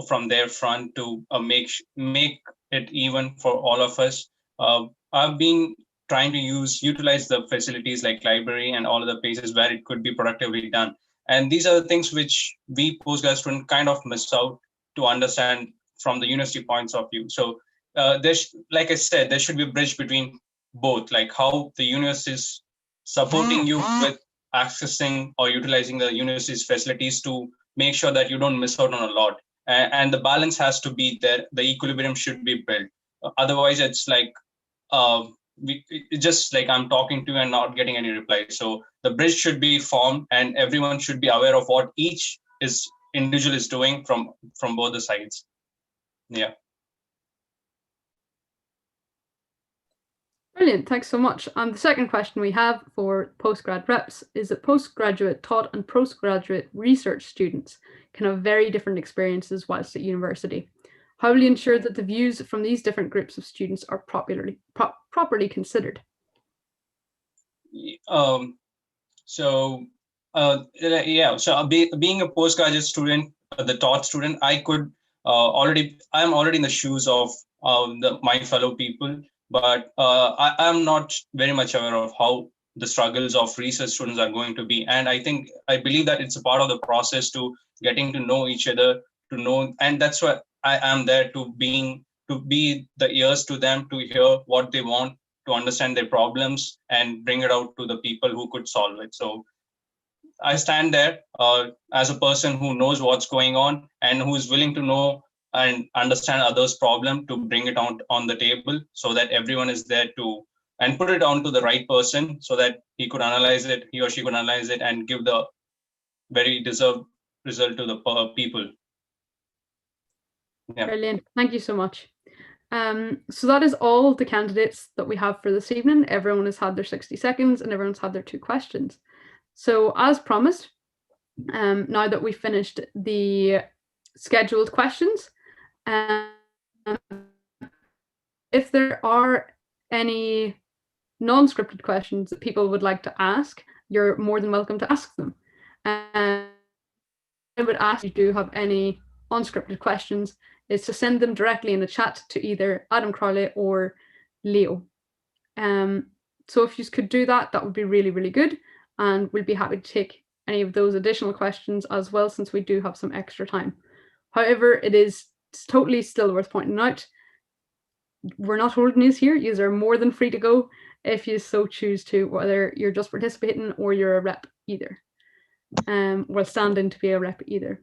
from their front to make it even for all of us. I've been trying to utilize the facilities like library and all of the places where it could be productively done. And these are the things which we postgraduate students kind of miss out to understand from the university points of view. So like I said, there should be a bridge between both, like how the university is supporting you with accessing or utilizing the university's facilities to make sure that you don't miss out on a lot. And the balance has to be there. The equilibrium should be built. Otherwise, it's like it's just like I'm talking to you and not getting any reply. So the bridge should be formed, and everyone should be aware of what each individual is doing from both the sides. Yeah. Brilliant, thanks so much. And the second question we have for postgrad reps is that postgraduate taught and postgraduate research students can have very different experiences whilst at university. How will you ensure that the views from these different groups of students are properly considered? So being a postgraduate student, the taught student, I'm already in the shoes of my fellow people, but I'm not very much aware of how the struggles of research students are going to be. And I believe that it's a part of the process to getting to know each other, and that's why I am there to be the ears to them, to hear what they want, to understand their problems and bring it out to the people who could solve it. So I stand there as a person who knows what's going on and who is willing to know and understand others' problem to bring it on the table, so that everyone is there and put it on to the right person, so that he or she could analyze it and give the very deserved result to the people. Yeah. Brilliant. Thank you so much. So that is all the candidates that we have for this evening. Everyone has had their 60 seconds and everyone's had their 2 questions. So as promised, now that we've finished the scheduled questions, if there are any non-scripted questions that people would like to ask, you're more than welcome to ask them. I would ask if you do have any unscripted questions is to send them directly in the chat to either Adam Crowley or Leo. So if you could do that, that would be really, really good. And we'll be happy to take any of those additional questions as well, since we do have some extra time. However, it's totally still worth pointing out, we're not holding these here. You are more than free to go if you so choose to, whether you're just participating or you're a rep either. Or standing to be a rep either.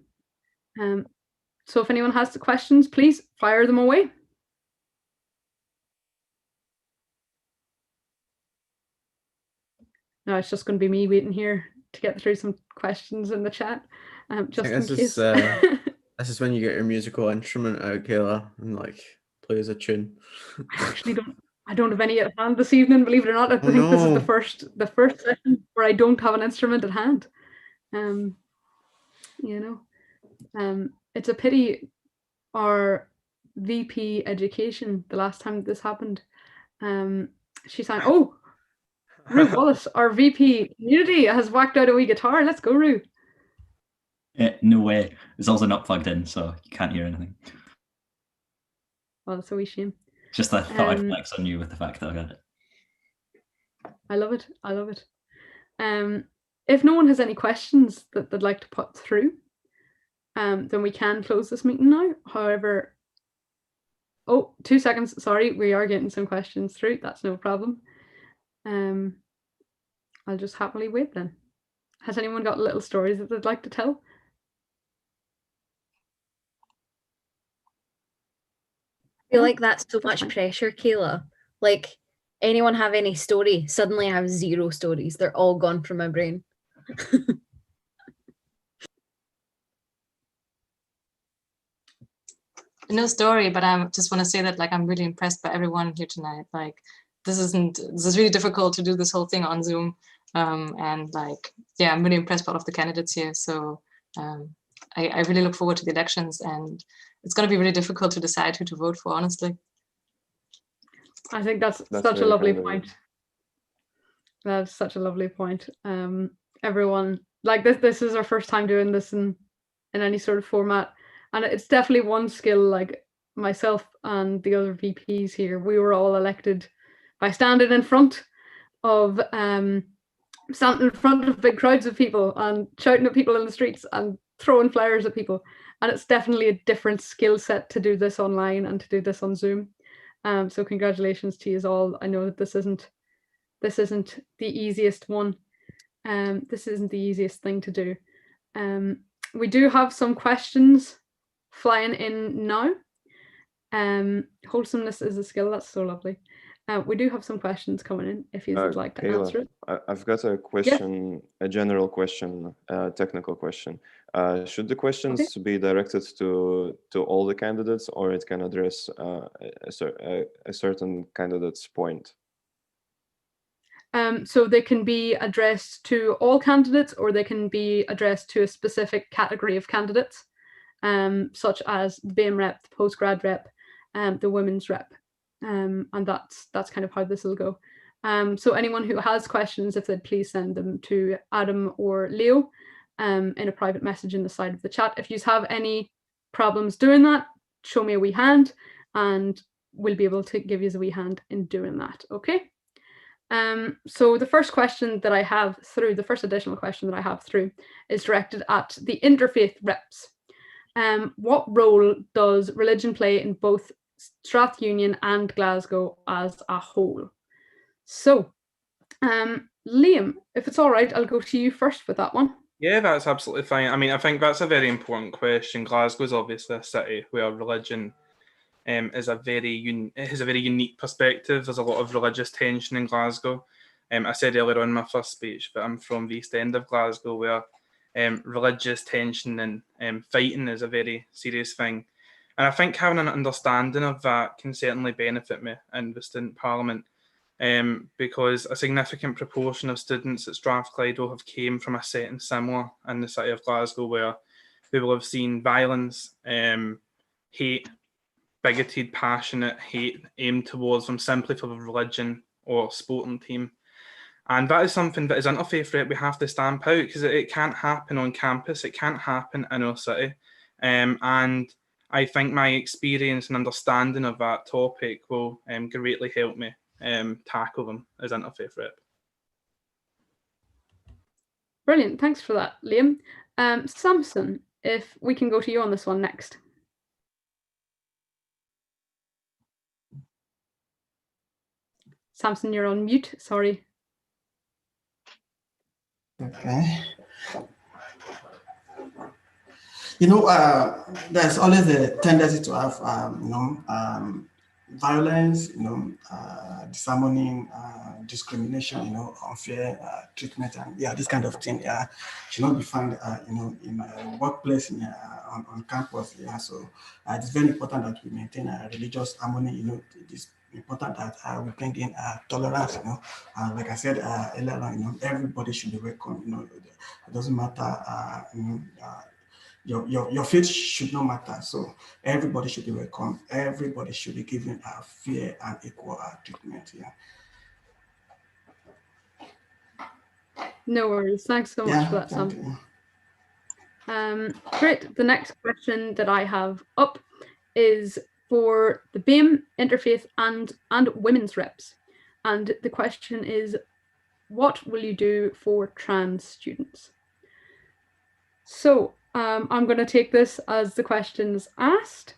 So if anyone has the questions, please fire them away. No, it's just going to be me waiting here to get through some questions in the chat, just in case. This is when you get your musical instrument out, Kayla, and like play as a tune. I don't have any at hand this evening, believe it or not. I think this is the first session where I don't have an instrument at hand. It's a pity. Our VP education, the last time this happened, she sang, oh, Rue Wallace, our VP community, has whacked out a wee guitar. Let's go, Rue. No way. It's also not plugged in, so you can't hear anything. Well, that's a wee shame. Just I thought I'd flex on you with the fact that I got it. I love it. I love it. If no one has any questions that they'd like to put through, then we can close this meeting now. However, 2 seconds. Sorry, we are getting some questions through. That's no problem. I'll just happily wait then. Has anyone got little stories that they'd like to tell? I feel like that's so much pressure, Kayla. Like, anyone have any story? Suddenly I have 0 stories. They're all gone from my brain. No story, but I just want to say that, like, I'm really impressed by everyone here tonight. Like, this is really difficult to do this whole thing on Zoom. And like, yeah, I'm really impressed by all of the candidates here. So I really look forward to the elections, and it's going to be really difficult to decide who to vote for, honestly. I think that's such a lovely point. That's such a lovely point. Everyone, like this is our first time doing this in any sort of format, and it's definitely one skill. Like myself and the other VPs here, we were all elected by standing in front of big crowds of people and shouting at people in the streets and throwing flyers at people. And it's definitely a different skill set to do this online and to do this on Zoom. So congratulations to you all. I know that this isn't the easiest one. This isn't the easiest thing to do. We do have some questions flying in now. Wholesomeness is a skill. That's so lovely. We do have some questions coming in if you'd like to Kayla, answer it. I've got a question, a general question, technical question. Should the questions be directed to all the candidates, or it can address a certain candidate's point? So they can be addressed to all candidates, or they can be addressed to a specific category of candidates, such as the BAME rep, the postgrad rep, the women's rep. And that's kind of how this will go. So anyone who has questions, if they'd please send them to Adam or Leo in a private message in the side of the chat. If you have any problems doing that, show me a wee hand and we'll be able to give you a wee hand in doing that, okay? So the first question that I have through, the first additional question that I have through is directed at the interfaith reps. What role does religion play in both Strath Union and Glasgow as a whole? So, Liam, if it's all right, I'll go to you first with that one. Yeah, that's absolutely fine. I mean, I think that's a very important question. Glasgow is obviously a city where religion has a very unique perspective. There's a lot of religious tension in Glasgow. I said earlier on in my first speech, but I'm from the East End of Glasgow, where religious tension and fighting is a very serious thing. And I think having an understanding of that can certainly benefit me in the student parliament, because a significant proportion of students at Strathclyde will have came from a setting similar in the city of Glasgow, where we will have seen violence, hate, bigoted, passionate hate aimed towards them simply for the religion or sporting team. And that is something that as interfaith rep we have to stamp out, because it can't happen on campus, it can't happen in our city. And I think my experience and understanding of that topic will greatly help me tackle them as interfaith rep. Brilliant, thanks for that, Liam. Samson, if we can go to you on this one next. Samson, you're on mute, sorry. Okay. You know, there's always a tendency to have, violence, disharmony, discrimination, unfair treatment, and this kind of thing, should not be found, in a workplace, on campus, so it's very important that we maintain a religious harmony, it's important that we bring in tolerance, like I said earlier on, everybody should be welcome, it doesn't matter, your faith should not matter. So everybody should be welcome. Everybody should be given a fair and equal treatment. Yeah. No worries. Thanks so much for that, Sam. Great. The next question that I have up is for the BAME, interfaith, and women's reps. And the question is, what will you do for trans students? So I'm going to take this as the questions asked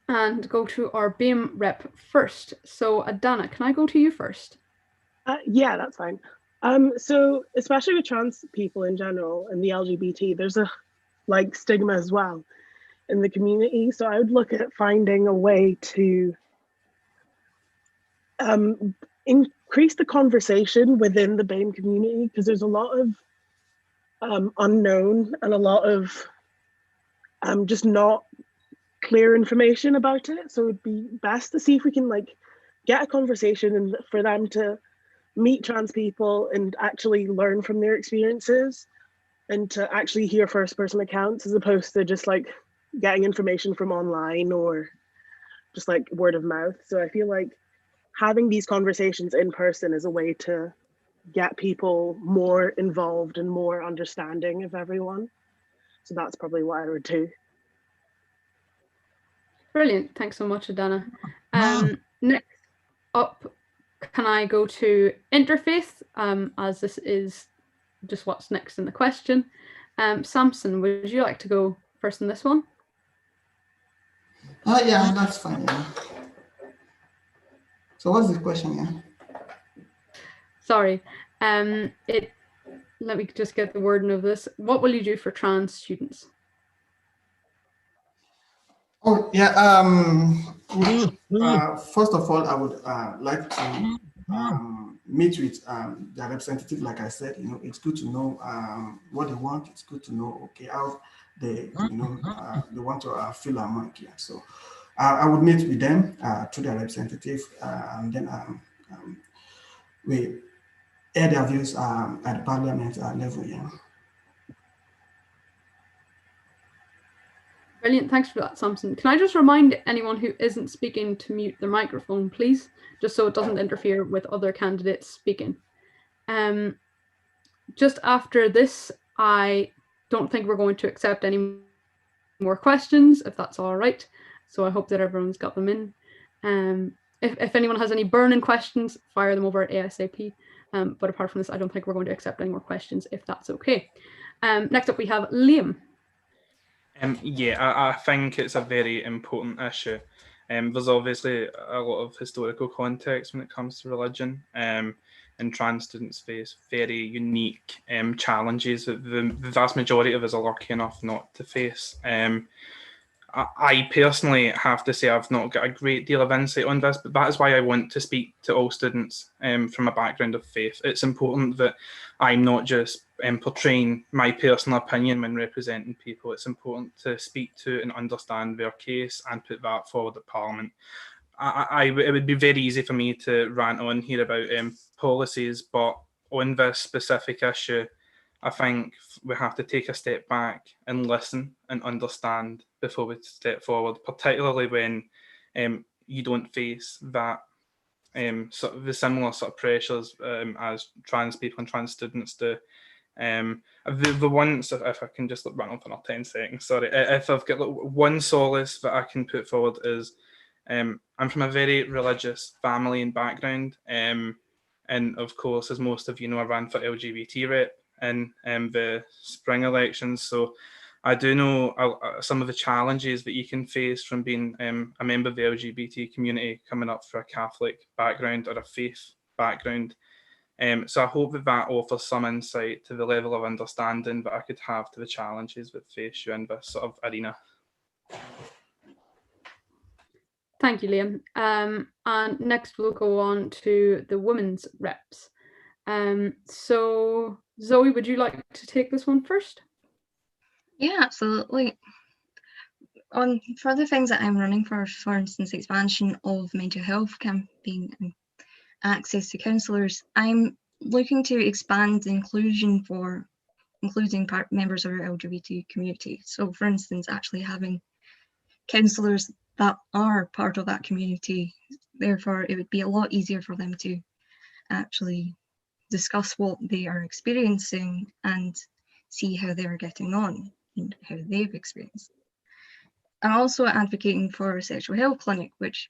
and go to our BAME rep first. So Adana, can I go to you first? Yeah, that's fine. So especially with trans people in general and the LGBT, there's a stigma as well in the community. So I would look at finding a way to increase the conversation within the BAME community, because there's a lot of unknown and a lot of just not clear information about it. So it'd be best to see if we can get a conversation and for them to meet trans people and actually learn from their experiences, and to actually hear first person accounts as opposed to just like getting information from online or just like word of mouth. So I feel like having these conversations in person is a way to get people more involved and more understanding of everyone. So that's probably what I would do. Brilliant. Thanks so much, Adana. Next up, can I go to interfaith, as this is just what's next in the question. Samson, would you like to go first in this one? Yeah, that's fine. Yeah. So what's the question? Yeah. Sorry. Let me just get the wording of this. What will you do for trans students? Oh, yeah. First of all, I would like to meet with their representative. Like I said, it's good to know what they want. It's good to know, okay, how they, they want to feel among here. So I would meet with them through their representative, and then we air their views at the parliament level. Yeah. Brilliant, thanks for that, Samson. Can I just remind anyone who isn't speaking to mute their microphone, please, just so it doesn't interfere with other candidates speaking. Just after this, I don't think we're going to accept any more questions, if that's all right. So I hope that everyone's got them in. If anyone has any burning questions, fire them over at ASAP. But apart from this, I don't think we're going to accept any more questions, if that's okay. Next up, we have Liam. Yeah, I think it's a very important issue. There's obviously a lot of historical context when it comes to religion, and trans students face very unique challenges that the vast majority of us are lucky enough not to face. I personally have to say I've not got a great deal of insight on this, but that is why I want to speak to all students from a background of faith. It's important that I'm not just portraying my personal opinion when representing people. It's important to speak to and understand their case and put that forward at Parliament. It would be very easy for me to rant on here about policies, but on this specific issue, I think we have to take a step back and listen and understand before we step forward, particularly when you don't face that sort of the similar sort of pressures as trans people and trans students do. The one, so if I can just run on for another 10 seconds, sorry. If I've got one solace that I can put forward is I'm from a very religious family and background. And of course, as most of you know, I ran for LGBT rep in the spring elections. So I do know some of the challenges that you can face from being a member of the LGBT community coming up for a Catholic background or a faith background. So I hope that offers some insight to the level of understanding that I could have to the challenges that face you in this sort of arena. Thank you, Liam. And next we'll go on to the women's reps. So Zoe, would you like to take this one first? Yeah, absolutely. For the things that I'm running for instance, expansion of mental health campaign and access to counsellors, I'm looking to expand inclusion for including members of our LGBT community. So for instance, actually having counsellors that are part of that community, therefore it would be a lot easier for them to actually discuss what they are experiencing and see how they're getting on and how they've experienced. I'm also advocating for a sexual health clinic, which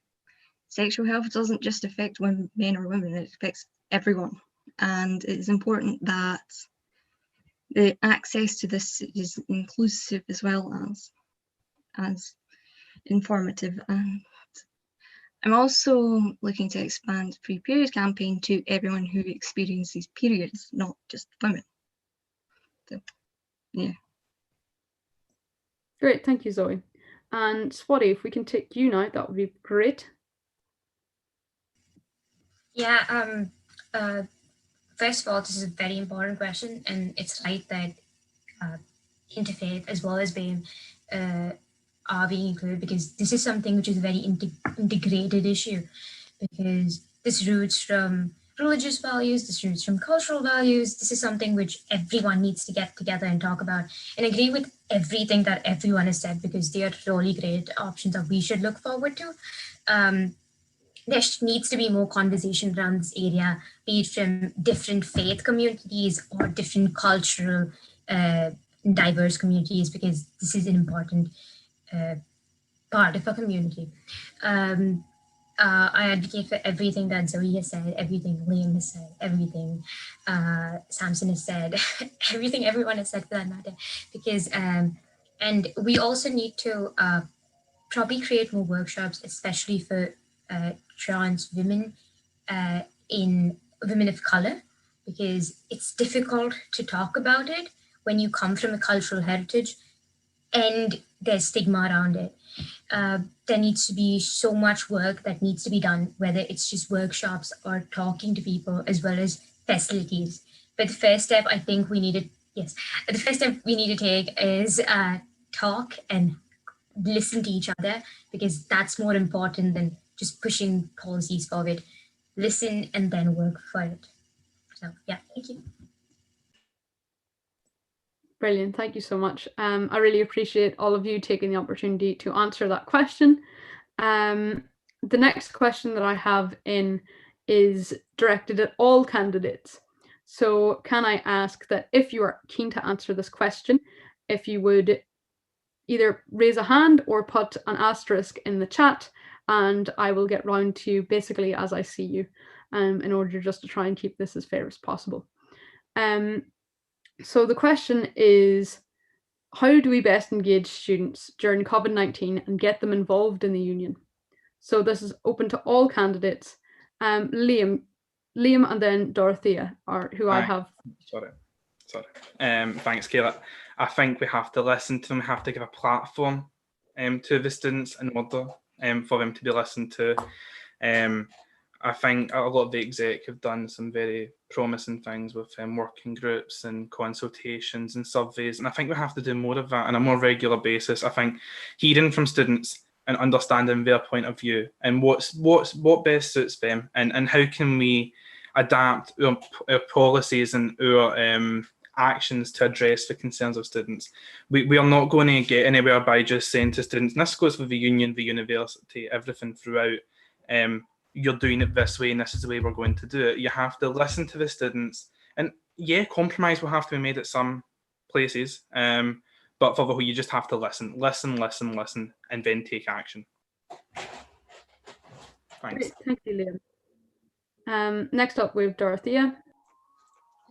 sexual health doesn't just affect men or women, it affects everyone. And it's important that the access to this is inclusive as well as informative. And I'm also looking to expand the free period campaign to everyone who experiences periods, not just women. So, yeah. Great, thank you, Zoe. And Swati, if we can take you now, that would be great. Yeah, first of all, this is a very important question, and it's right that interfaith as well as BAME are being included, because this is something which is a very integrated issue, because this roots from religious values, this roots from cultural values. This is something which everyone needs to get together and talk about and agree with everything that everyone has said, because they are really great options that we should look forward to. There needs to be more conversation around this area, be it from different faith communities or different cultural diverse communities, because this is an important part of a community. I advocate for everything that Zoe has said, everything Liam has said, everything Samson has said, everything everyone has said for that matter, because and we also need to probably create more workshops, especially for trans women in women of color, because it's difficult to talk about it when you come from a cultural heritage and there's stigma around it. There needs to be so much work that needs to be done, whether it's just workshops or talking to people, as well as facilities. But the first step I think we need to, yes, the first step we need to take is talk and listen to each other, because that's more important than just pushing policies forward. Listen and then work for it. So yeah, thank you. Brilliant. Thank you so much. I really appreciate all of you taking the opportunity to answer that question. The next question that I have in is directed at all candidates. So can I ask that if you are keen to answer this question, if you would either raise a hand or put an asterisk in the chat, and I will get round to you basically as I see you, in order just to try and keep this as fair as possible. So the question is, how do we best engage students during COVID-19 and get them involved in the union? So this is open to all candidates. Liam and then Dorothea are who I have. Sorry. Thanks, Kayla. I think we have to listen to them. We have to give a platform to the students in order for them to be listened to. I think a lot of the exec have done some very promising things with working groups and consultations and surveys, and I think we have to do more of that on a more regular basis. I think hearing from students and understanding their point of view and what best suits them, and how can we adapt our policies and our actions to address the concerns of students. We are not going to get anywhere by just saying to students, and this goes with the union, the university, everything throughout, you're doing it this way and this is the way we're going to do it. You have to listen to the students, and yeah, compromise will have to be made at some places, but for the whole, you just have to listen, and then take action. Thanks. Great, thank you, Liam. Next up, we have Dorothea.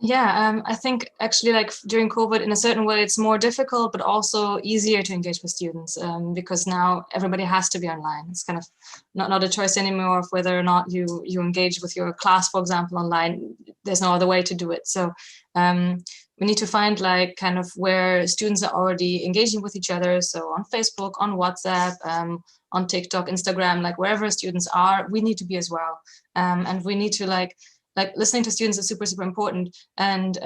Yeah, I think actually, like during COVID, in a certain way, it's more difficult, but also easier to engage with students, because now everybody has to be online. It's kind of not a choice anymore of whether or not you engage with your class, for example, online. There's no other way to do it. So we need to find like kind of where students are already engaging with each other. So on Facebook, on WhatsApp, on TikTok, Instagram, like wherever students are, we need to be as well. And we need to like listening to students is super, super important, and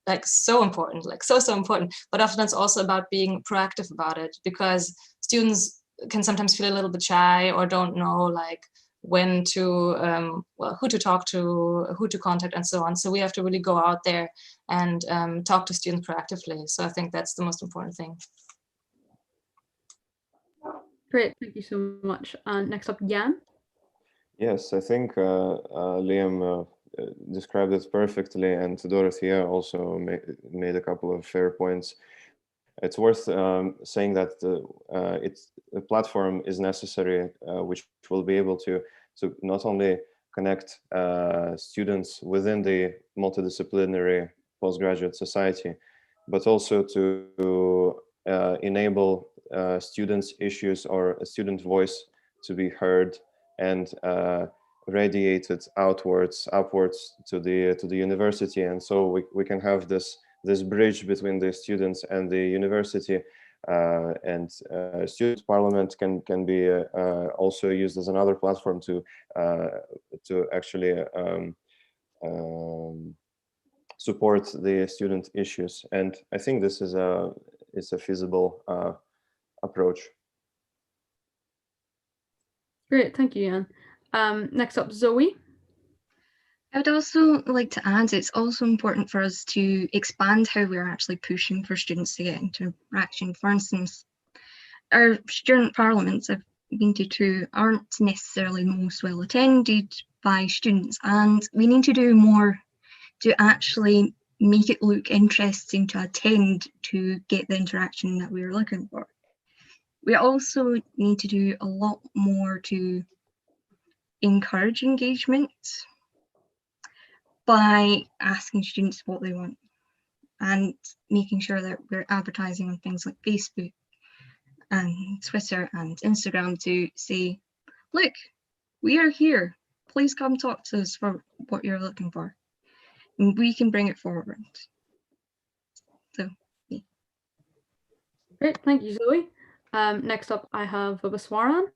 like so important, like so important. But often it's also about being proactive about it, because students can sometimes feel a little bit shy or don't know like when to, who to talk to, who to contact, and so on. So we have to really go out there and talk to students proactively. So I think that's the most important thing. Great, thank you so much. And next up, Jan. Yes, I think Liam described it perfectly, and Dorothea also made a couple of fair points. It's worth saying that a platform is necessary, which will be able to not only connect students within the multidisciplinary postgraduate society, but also to enable students' issues or a student voice to be heard and radiated upwards to the university, and so we can have this bridge between the students and the university, and student parliament can be also used as another platform to actually support the student issues, and I think this is a feasible approach. Great, thank you, Jan. Next up, Zoe. I would also like to add, it's also important for us to expand how we're actually pushing for students to get into interaction. For instance, our student parliaments I've been to two aren't necessarily most well attended by students, and we need to do more to actually make it look interesting to attend to get the interaction that we're looking for. We also need to do a lot more to encourage engagement by asking students what they want and making sure that we're advertising on things like Facebook and Twitter and Instagram to say, look, we are here. Please come talk to us for what you're looking for. And we can bring it forward. So, yeah. Great, thank you, Zoe. Next up, I have Babaswaran.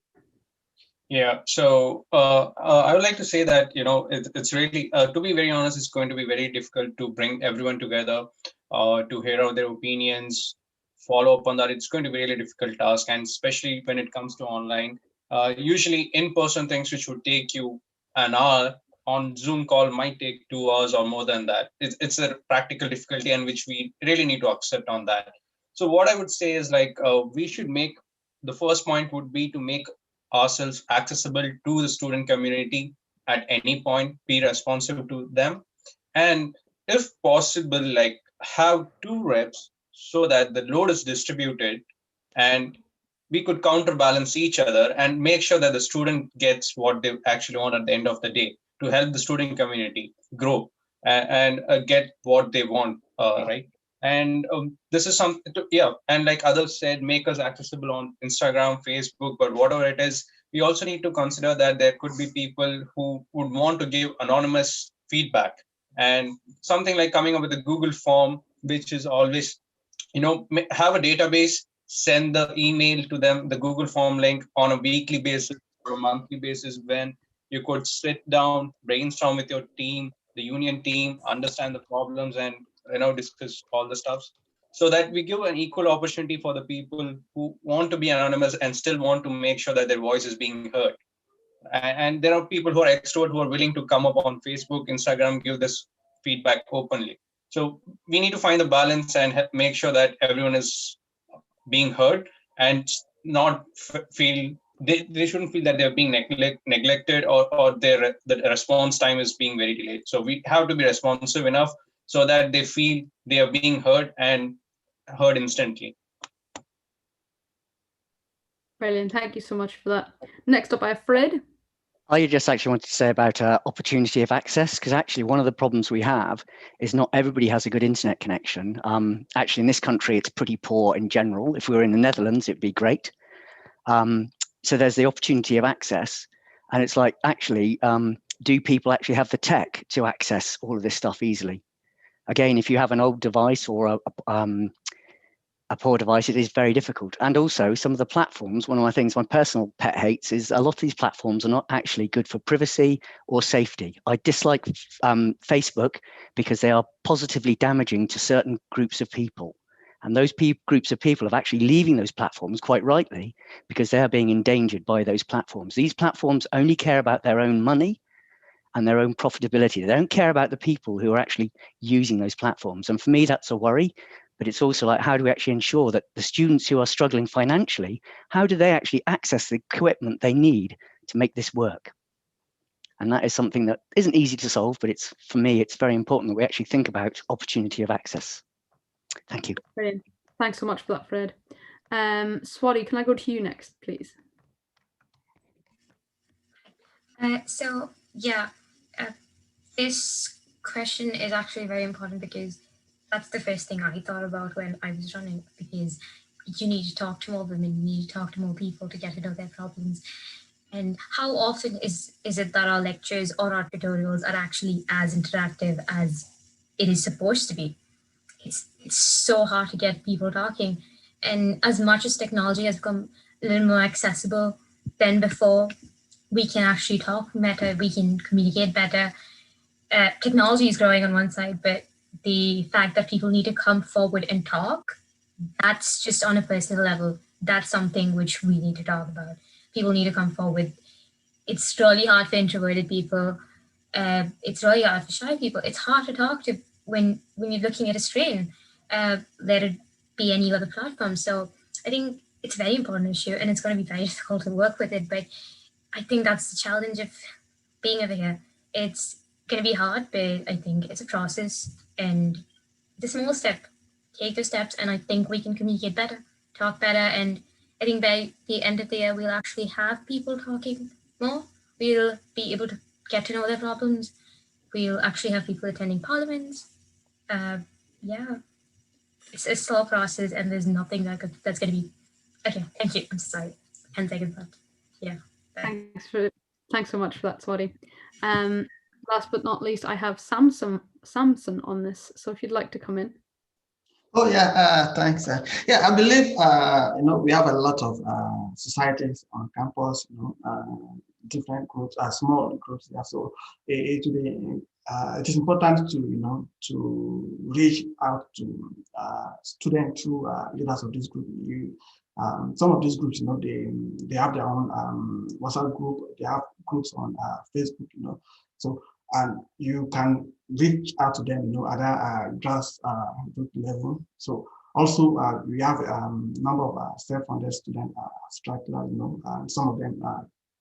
Yeah, so I would like to say that, it's really, to be very honest, it's going to be very difficult to bring everyone together, to hear out their opinions, follow up on that. It's going to be a really difficult task, and especially when it comes to online. Usually in-person things which would take you an hour on Zoom call might take 2 hours or more than that. It's a practical difficulty, and which we really need to accept on that. So what I would say is we should make, the first point would be to make ourselves accessible to the student community at any point, be responsive to them, and if possible, have two reps so that the load is distributed and we could counterbalance each other and make sure that the student gets what they actually want at the end of the day, to help the student community grow and get what they want, right? And this is something to, yeah, and like others said, make us accessible on Instagram, Facebook, but whatever it is, we also need to consider that there could be people who would want to give anonymous feedback, and something like coming up with a Google form, which is always, have a database, send the email to them, the Google form link on a weekly basis or a monthly basis, when you could sit down, brainstorm with your team, the union team, understand the problems, and discuss all the stuffs, so that we give an equal opportunity for the people who want to be anonymous and still want to make sure that their voice is being heard. And there are people who are extrovert who are willing to come up on Facebook, Instagram, give this feedback openly. So we need to find the balance and make sure that everyone is being heard and not feel, they shouldn't feel that they're being neglected, or the response time is being very delayed. So we have to be responsive enough so that they feel they are being heard and heard instantly. Brilliant, thank you so much for that. Next up, I have Fred. I just actually wanted to say about opportunity of access, because actually one of the problems we have is not everybody has a good internet connection. Actually, in this country, it's pretty poor in general. If we were in the Netherlands, it'd be great. So there's the opportunity of access. And it's like, actually, do people actually have the tech to access all of this stuff easily? Again, if you have an old device or a poor device, it is very difficult. And also some of the platforms, one of my things, my personal pet hates is a lot of these platforms are not actually good for privacy or safety. I dislike Facebook because they are positively damaging to certain groups of people. And those groups of people are actually leaving those platforms, quite rightly, because they are being endangered by those platforms. These platforms only care about their own money and their own profitability. They don't care about the people who are actually using those platforms. And for me, that's a worry. But it's also like, how do we actually ensure that the students who are struggling financially, how do they actually access the equipment they need to make this work? And that is something that isn't easy to solve, but it's, for me, it's very important that we actually think about opportunity of access. Thank you. Brilliant. Thanks so much for that, Fred. Swati, can I go to you next, please? So yeah, this question is actually very important because that's the first thing I thought about when I was running, because you need to talk to more women, you need to talk to more people to get to know their problems. And how often is it that our lectures or our tutorials are actually as interactive as it is supposed to be? It's so hard to get people talking. And as much as technology has become a little more accessible than before, we can actually talk better, we can communicate better. Technology is growing on one side, but the fact that people need to come forward and talk, that's just on a personal level. That's something which we need to talk about. People need to come forward. It's really hard for introverted people it's really hard for shy people. It's hard to talk to when you're looking at a screen, let it be any other platform. So I think it's a very important issue, and it's going to be very difficult to work with it. But I think that's the challenge of being over here. It's going to be hard, but I think it's a process and it's a small step. Take those steps, and I think we can communicate better, talk better, and I think by the end of the year we'll actually have people talking more. We'll be able to get to know their problems. We'll actually have people attending parliaments. Yeah, it's a slow process, and there's nothing that's going to be. Okay, thank you. I'm sorry. And second thought. Yeah. Thanks so much for that, Swati. Last but not least, I have Samson on this. So if you'd like to come in. Oh yeah, thanks. Yeah, I believe we have a lot of societies on campus. Different groups, small groups. Yeah, so it is important to reach out to students through leaders of this group. Some of these groups, they have their own WhatsApp group. They have groups on Facebook. So and you can reach out to them, at a grassroots level. So also we have a number of self-funded student stragglers, and some of them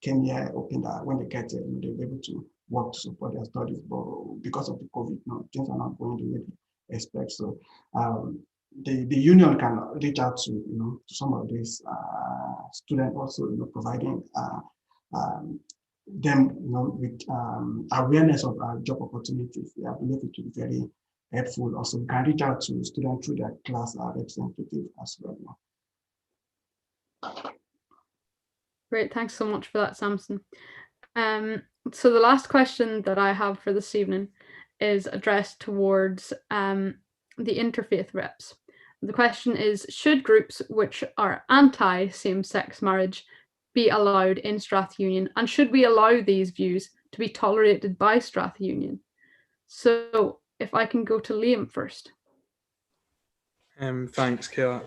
came here hoping that when they get here, they'll be able to work to support their studies. But because of the COVID, things are not going the way they expect. So the union can reach out to to some of these students, also providing them with awareness of job opportunities. I believe it will be very helpful. Also, we can reach out to students through their class representative as well. Great, thanks so much for that, Samson. So the last question that I have for this evening is addressed towards the interfaith reps. The question is, should groups which are anti-same-sex marriage be allowed in Strath Union, and should we allow these views to be tolerated by Strath Union? So if I can go to Liam first. Thanks, Kayla.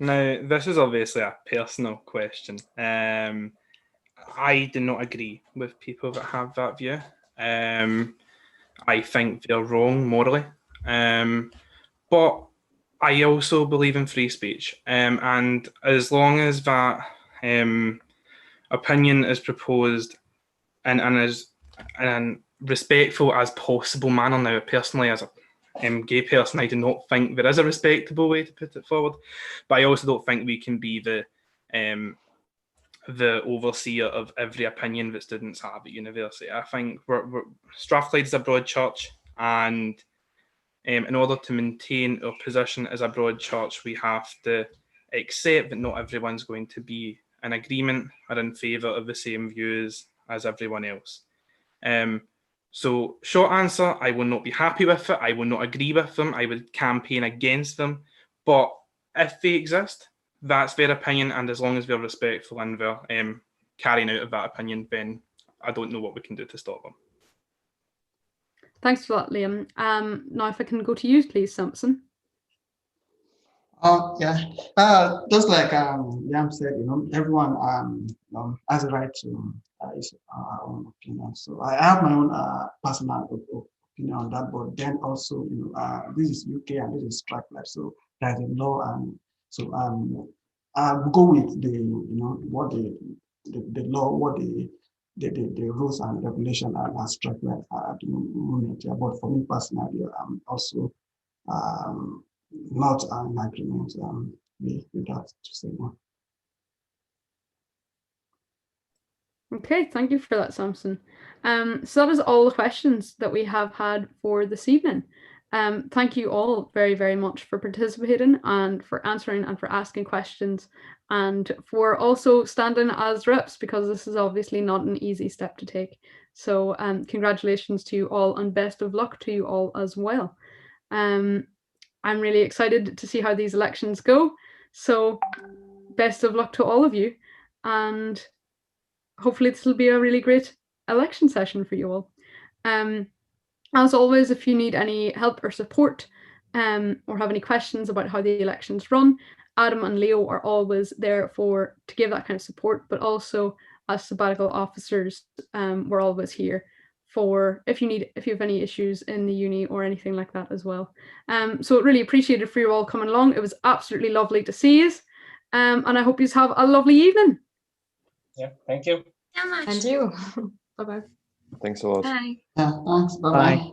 Now, this is obviously a personal question. I do not agree with people that have that view. I think they're wrong morally. But I also believe in free speech. And as long as that opinion is proposed in a respectful as possible manner. Now, personally, as a gay person, I do not think there is a respectable way to put it forward, but I also don't think we can be the overseer of every opinion that students have at university. I think Strathclyde is a broad church, and in order to maintain our position as a broad church, we have to accept that not everyone's going to be in agreement or in favour of the same views as everyone else. So short answer, I will not be happy with it. I will not agree with them. I would campaign against them. But if they exist, that's their opinion. And as long as they're respectful and they're carrying out of that opinion, then I don't know what we can do to stop them. Thanks for that, Liam. Now if I can go to you, please, Samson. Yeah, just like Liam said, everyone has a right to his own opinion. So I have my own personal opinion on that, but then also, this is UK and this is Strathclyde, so there's a law, and so I'll go with the what the law, what the rules and regulation are Strathclyde at the moment. Yeah, but for me personally, I'm also not an agreement with that to say more. Okay, thank you for that, Samson. So that is all the questions that we have had for this evening. Thank you all very, very much for participating and for answering and for asking questions, and for also standing as reps, because this is obviously not an easy step to take. So congratulations to you all, and best of luck to you all as well. I'm really excited to see how these elections go. So best of luck to all of you, and hopefully this will be a really great election session for you all. As always, if you need any help or support or have any questions about how the elections run, Adam and Leo are always there to give that kind of support, but also as sabbatical officers, we're always here for if you have any issues in the uni or anything like that as well. So really appreciated for you all coming along. It was absolutely lovely to see you. And I hope you have a lovely evening. Yeah, thank you. And you. Bye-bye. Thanks a lot. Bye. Yeah, thanks. Bye-bye. Bye.